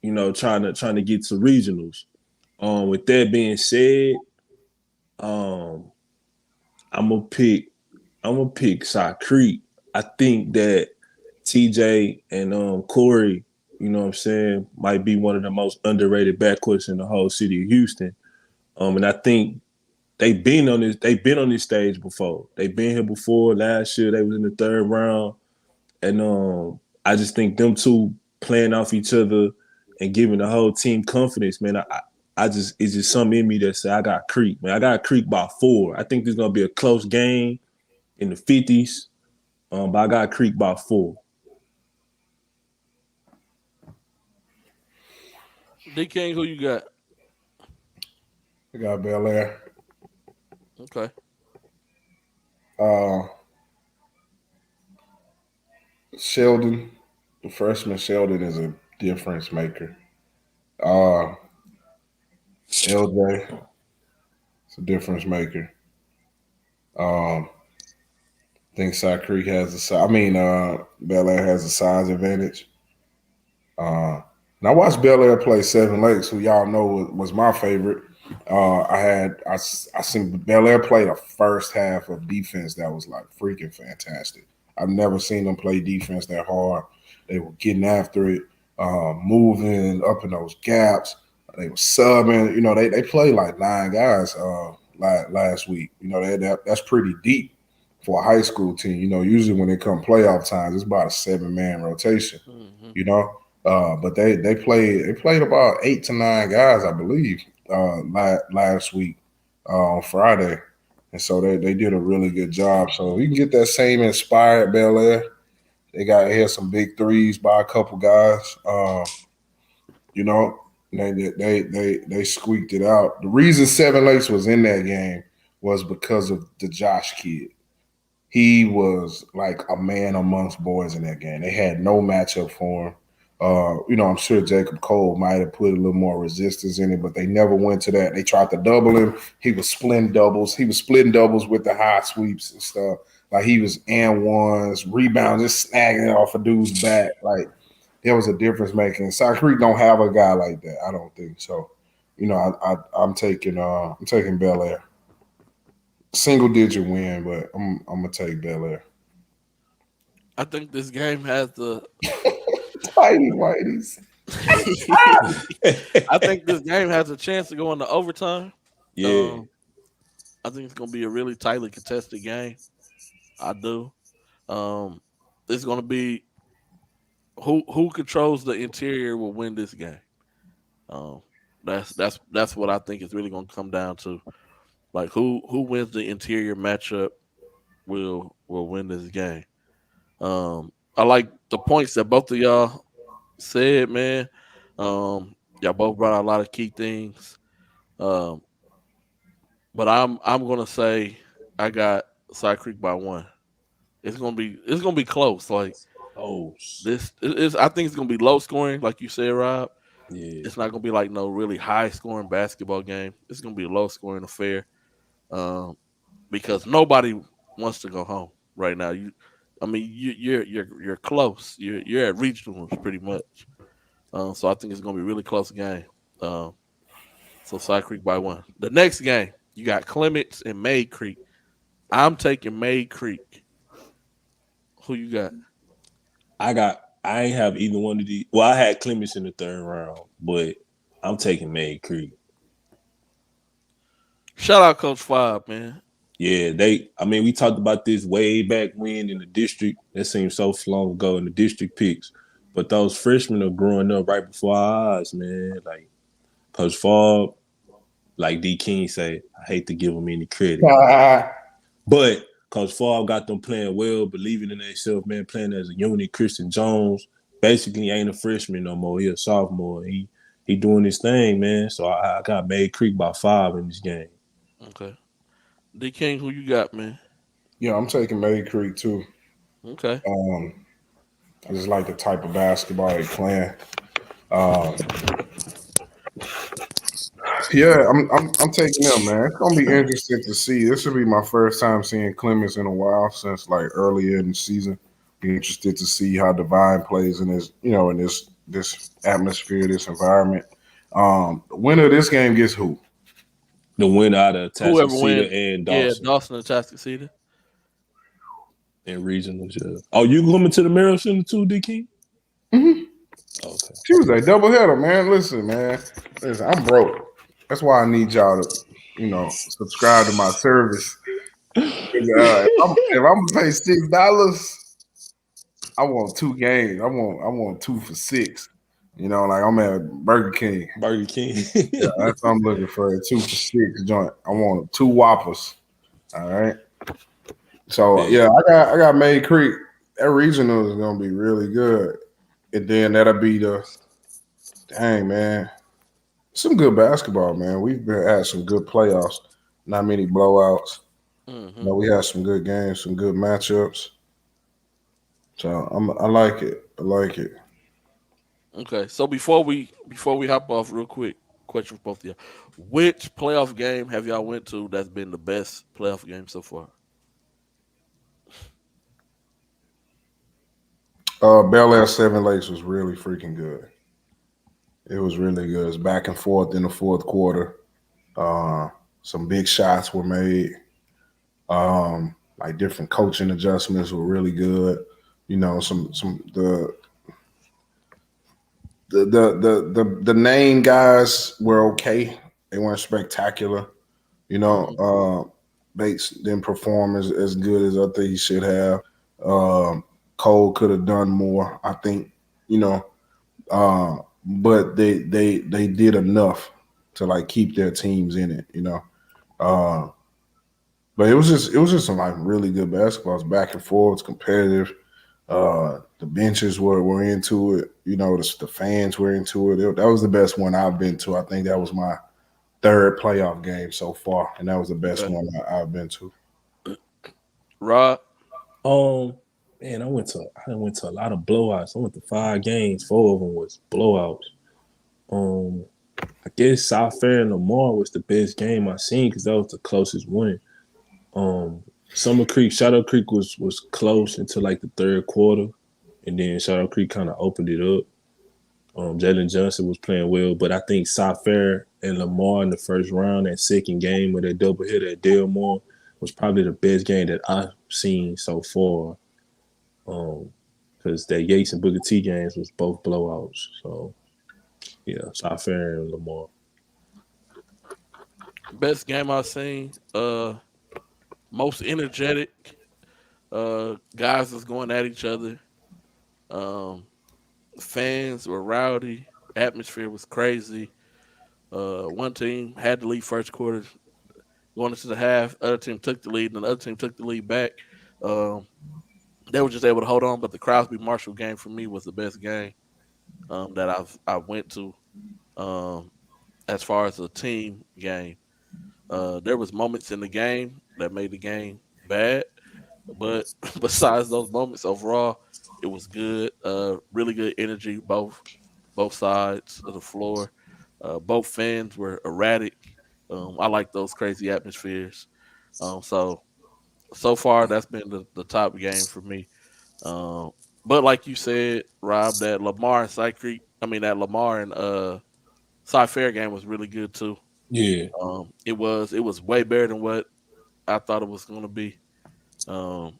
you know, trying to get to regionals? With that being said, I'm gonna pick Cy Creek. I think that TJ and Corey, you know what I'm saying, might be one of the most underrated backcourts in the whole city of Houston. And I think they've been on this stage before. They've been here before. Last year they was in the third round. And I just think them two playing off each other and giving the whole team confidence, man. It's just something in me that say I got Creek, man. I got Creek by 4. I think this is gonna be a close game in the 50s. But I got Creek by 4. D King, who you got? I got Bel Air. Okay. Sheldon, the freshman Sheldon is a difference maker. LJ, it's a difference maker. I think Cy Creek has Bel Air has a size advantage. And I watched Bel Air play Seven Lakes, who y'all know was my favorite. I seen Bel Air play the first half of defense that was like freaking fantastic. I've never seen them play defense that hard. They were getting after it, moving up in those gaps. They were subbing. You know, they played like 9 guys last week. You know, that's pretty deep for a high school team. You know, usually when they come playoff times, it's about a 7-man rotation. Mm-hmm. You know, but they played about 8 to 9 guys, I believe, last week on Friday. And so they did a really good job. So you can get that same inspired Bel Air. They had some big threes by a couple guys. You know, they squeaked it out. The reason Seven Lakes was in that game was because of the Josh kid. He was like a man amongst boys in that game. They had no matchup for him. I'm sure Jacob Cole might have put a little more resistance in it, but they never went to that. They tried to double him. He was splitting doubles. He was splitting doubles with the high sweeps and stuff. Like he was and ones, rebounds, just snagging it off a dude's back. Like there was a difference making. Sour Creek don't have a guy like that. I don't think so. I'm taking Bel Air. Single digit win, but I'm gonna take Bel Air. I think this game has the. Tiny whiteys. I think this game has a chance to go into overtime. Yeah. I think it's gonna be a really tightly contested game. I do. It's gonna be who controls the interior will win this game. That's what I think is really gonna come down to. Like who wins the interior matchup will win this game. I like the points that both of y'all said, man. Y'all both brought out a lot of key things. But I'm gonna say I got Side Creek by 1. It's gonna be close. Like this is I think it's gonna be low scoring, like you said, Rob. Yeah. It's not gonna be like no really high scoring basketball game. It's gonna be a low scoring affair. Because nobody wants to go home right now. You're close. You're at regionals pretty much. So I think it's gonna be a really close game. So Side Creek by 1. The next game you got Clements and Mayde Creek. I'm taking Mayde Creek. Who you got? I ain't have either one of these. Well, I had Clements in the third round, but I'm taking Mayde Creek. Shout out Coach Fobb, man. Yeah, we talked about this way back when in the district. That seems so long ago in the district picks. But those freshmen are growing up right before our eyes, man. Like Coach Fobb, like D. King say, I hate to give him any credit. But Coach Fobb got them playing well, believing in themselves, man, playing as a unit. Christian Jones basically ain't a freshman no more. He a sophomore. He doing his thing, man. So I got Mayde Creek by 5 in this game. Okay. D King, who you got, man? Yeah, I'm taking Mayde Creek too. Okay. I just like the type of basketball they playing. Yeah, I'm taking them, man. It's gonna be interesting to see. This will be my first time seeing Clemens in a while since like earlier in the season. Be interested to see how Divine plays in this, in this atmosphere, this environment. The winner of this game gets who? The winner out of Tascasita and Dawson. Yeah, Dawson and Tascasita. And regionals, yeah. Oh, you coming to the Merrill Center too, D. King? Mm-hmm. Okay. Tuesday, doubleheader, man. Listen, I'm broke. That's why I need y'all to, subscribe to my service. If I'm gonna pay $6, I want 2 games. I want 2 for $6. Like I'm at Burger King. Burger King. Yeah, that's what I'm looking for. A 2 for $6 joint. I want 2 Whoppers. All right. So yeah, I got Mayde Creek. That regional is gonna be really good. And then that'll be dang, man. Some good basketball, man. We've had some good playoffs, not many blowouts. Mm-hmm. We had some good games, some good matchups. So I like it. I like it. Okay, so before we hop off, real quick, question for both of y'all: which playoff game have y'all went to that's been the best playoff game so far? Bel Air 7 Lakes was really freaking good. It was really good. It was back and forth in the fourth quarter. Some big shots were made. Like different coaching adjustments were really good. The name guys were okay. They weren't spectacular. Bates didn't perform as good as I think he should have. Cole could have done more, I think, but they did enough to like keep their teams in it, But it was just some like really good basketball. It was back and forth, it's competitive. The benches were into it, the fans were into it. That was the best one I've been to. I think that was my 3rd playoff game so far, and that was the best one I've been to. Rob? Man, I went to a lot of blowouts. I went to 5 games. 4 of them was blowouts. I guess South Fair and Lamar was the best game I seen because that was the closest one. Summer Creek, Shadow Creek was close until like the third quarter, and then Shadow Creek kind of opened it up. Jalen Johnson was playing well, but I think South Fair and Lamar in the first round, that second game with that doubleheader at Delmore, was probably the best game that I've seen so far. Because that Yates and Booker T games was both blowouts. So yeah, South Fair and Lamar. Best game I've seen. Most energetic. Guys was going at each other. Fans were rowdy. Atmosphere was crazy. One team had to lead first quarter, going into the half. Other team took the lead, and the other team took the lead back. They were just able to hold on, but the Crosby Marshall game for me was the best game that I went to. As far as a team game, there was moments in the game that made the game bad, but besides those moments, overall, it was good. Really good energy, both sides of the floor. Both fans were erratic. I like those crazy atmospheres. So far, that's been the top game for me. But like you said, Rob, that Lamar and that Lamar and Cy Fair game was really good too. Yeah. It was way better than what I thought it was going to be. Um,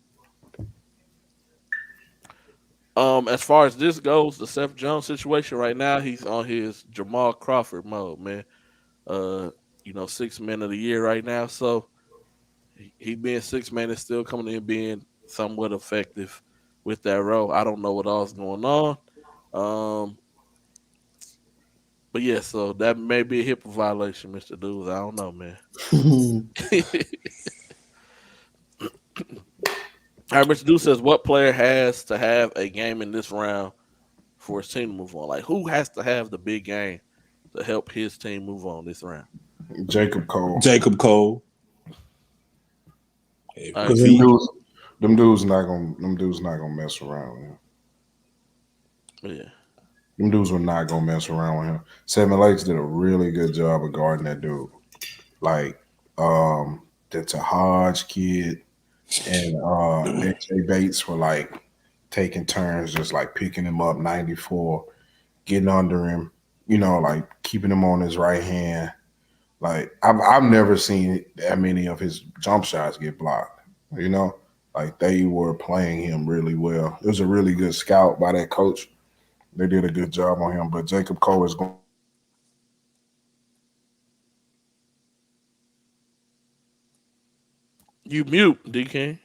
as far as this goes, the Seth Jones situation right now, he's on his Jamal Crawford mode, man. Uh, 6 man of the year right now, so he being 6 man is still coming in being somewhat effective with that role. I don't know what all's going on. Um, but yeah, so that may be a HIPAA violation, Mr. Dudes. I don't know, man. All right, Mr. Dude says, what player has to have a game in this round for his team to move on? Like, who has to have the big game to help his team move on this round? Jacob Cole. Jacob Cole. Because them dudes not gonna mess around with him. Yeah. Them dudes were not gonna mess around with him. Seven Lakes did a really good job of guarding that dude. Like the Tahaj kid and AJ Bates were like taking turns, just like picking him up 94, getting under him, like keeping him on his right hand. Like I've never seen that many of his jump shots get blocked. Like they were playing him really well. It was a really good scout by that coach. They did a good job on him. But Jacob Cole is going. You mute, DK.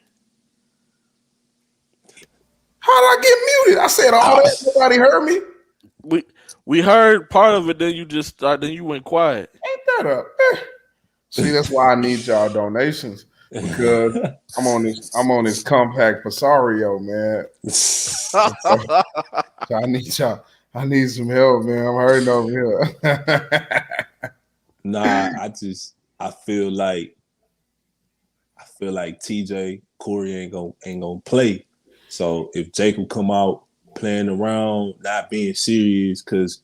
How did I get muted? I said all that. Nobody heard me. We heard part of it. Then you went quiet. Ain't that up? See, that's why I need y'all donations because I'm on this compact Fasario, man. So I need some help, man. I'm hurting over here. Nah, I feel like TJ Corey ain't gonna play. So if Jacob come out playing around, not being serious, because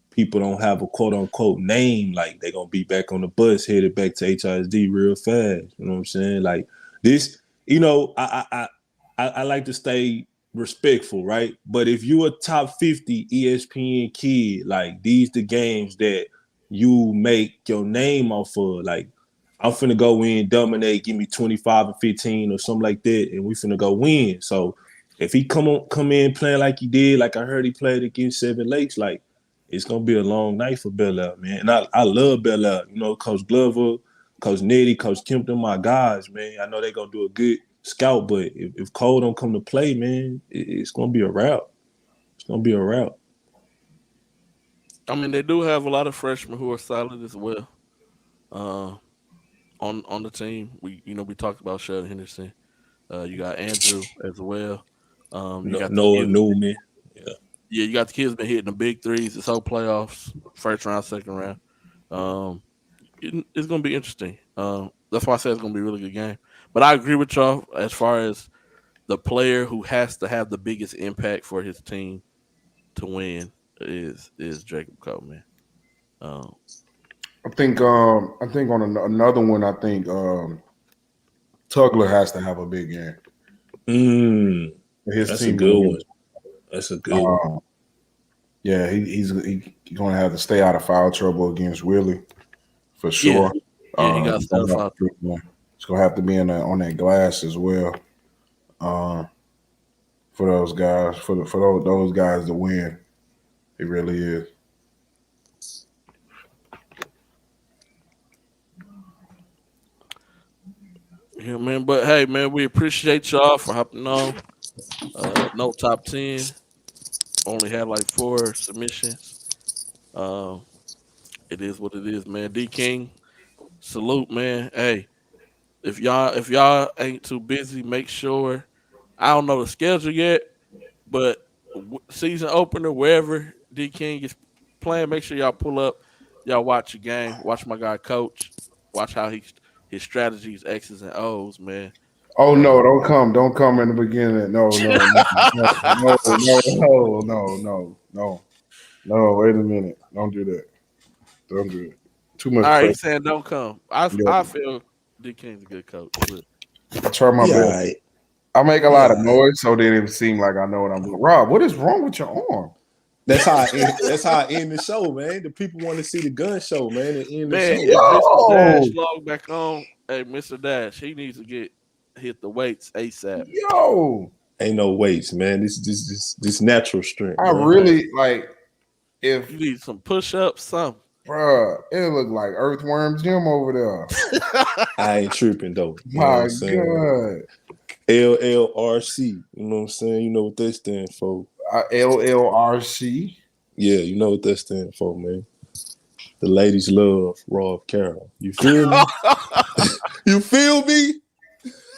people don't have a quote unquote name, like they gonna be back on the bus headed back to HISD real fast. You know what I'm saying? Like this, I like to stay respectful, right? But if you a top 50 ESPN kid, like these the games that you make your name off of. Like I'm finna go in, dominate, give me 25 and 15 or something like that, and we finna go win. So if he come in playing like he did, like I heard he played against Seven Lakes, like it's gonna be a long night for Bel Air, man. And I love Bel Air. Coach Glover, Coach Nettie, Coach Kempton, my guys, man. I know they're gonna do a good scout, but if Cole don't come to play, man, it's gonna be a rout. It's gonna be a rout. I mean, they do have a lot of freshmen who are solid as well. On the team, we talked about Sheldon Henderson. You got Andrew as well. You got Noah Newman. Yeah, you got the kids been hitting the big threes this whole playoffs, first round, second round. It's gonna be interesting. That's why I said it's gonna be a really good game. But I agree with y'all as far as the player who has to have the biggest impact for his team to win is Jacob Coleman. I think on another one, I think Tugler has to have a big game. His That's team a good one. That's a good one. Yeah, he's going to have to stay out of foul trouble against Willie for sure. Yeah, he got to stay out of foul trouble. It's going to have to be on that glass as well for those guys, for those guys to win. It really is. Yeah, man. But hey, man, we appreciate y'all for hopping on. No top 10. Only had like 4 submissions. It is what it is, man. D King, salute, man. Hey, if y'all ain't too busy, make sure. I don't know the schedule yet, but season opener, wherever D King is playing, make sure y'all pull up. Y'all watch the game. Watch my guy coach. Watch how his strategies, X's and O's, man. Oh no! Don't come in the beginning. No. Wait a minute! Don't do that. Don't do it. Too much. All right, he's saying don't come. I feel D King's a good coach. I try my best. Right. I make a lot of noise, so then it seem like I know what I'm doing. Rob, what is wrong with your arm? That's how I end the show, man. The people want to see the gun show, man. And end the show. Mr. Dash log back on. Hey, Mr. Dash, he needs to hit the weights ASAP. Yo, ain't no weights, man. This natural strength. I really like if you need some push-ups, something. Bruh, it look like Earthworm Jim over there. I ain't tripping though. My God. LLRC. You know what I'm saying? You know what that stands for. LLRC. Yeah, you know what that stands for, man. The ladies love Rob Carroll. You feel me? You feel me?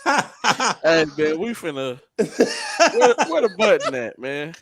Hey man, we finna where the button at, man?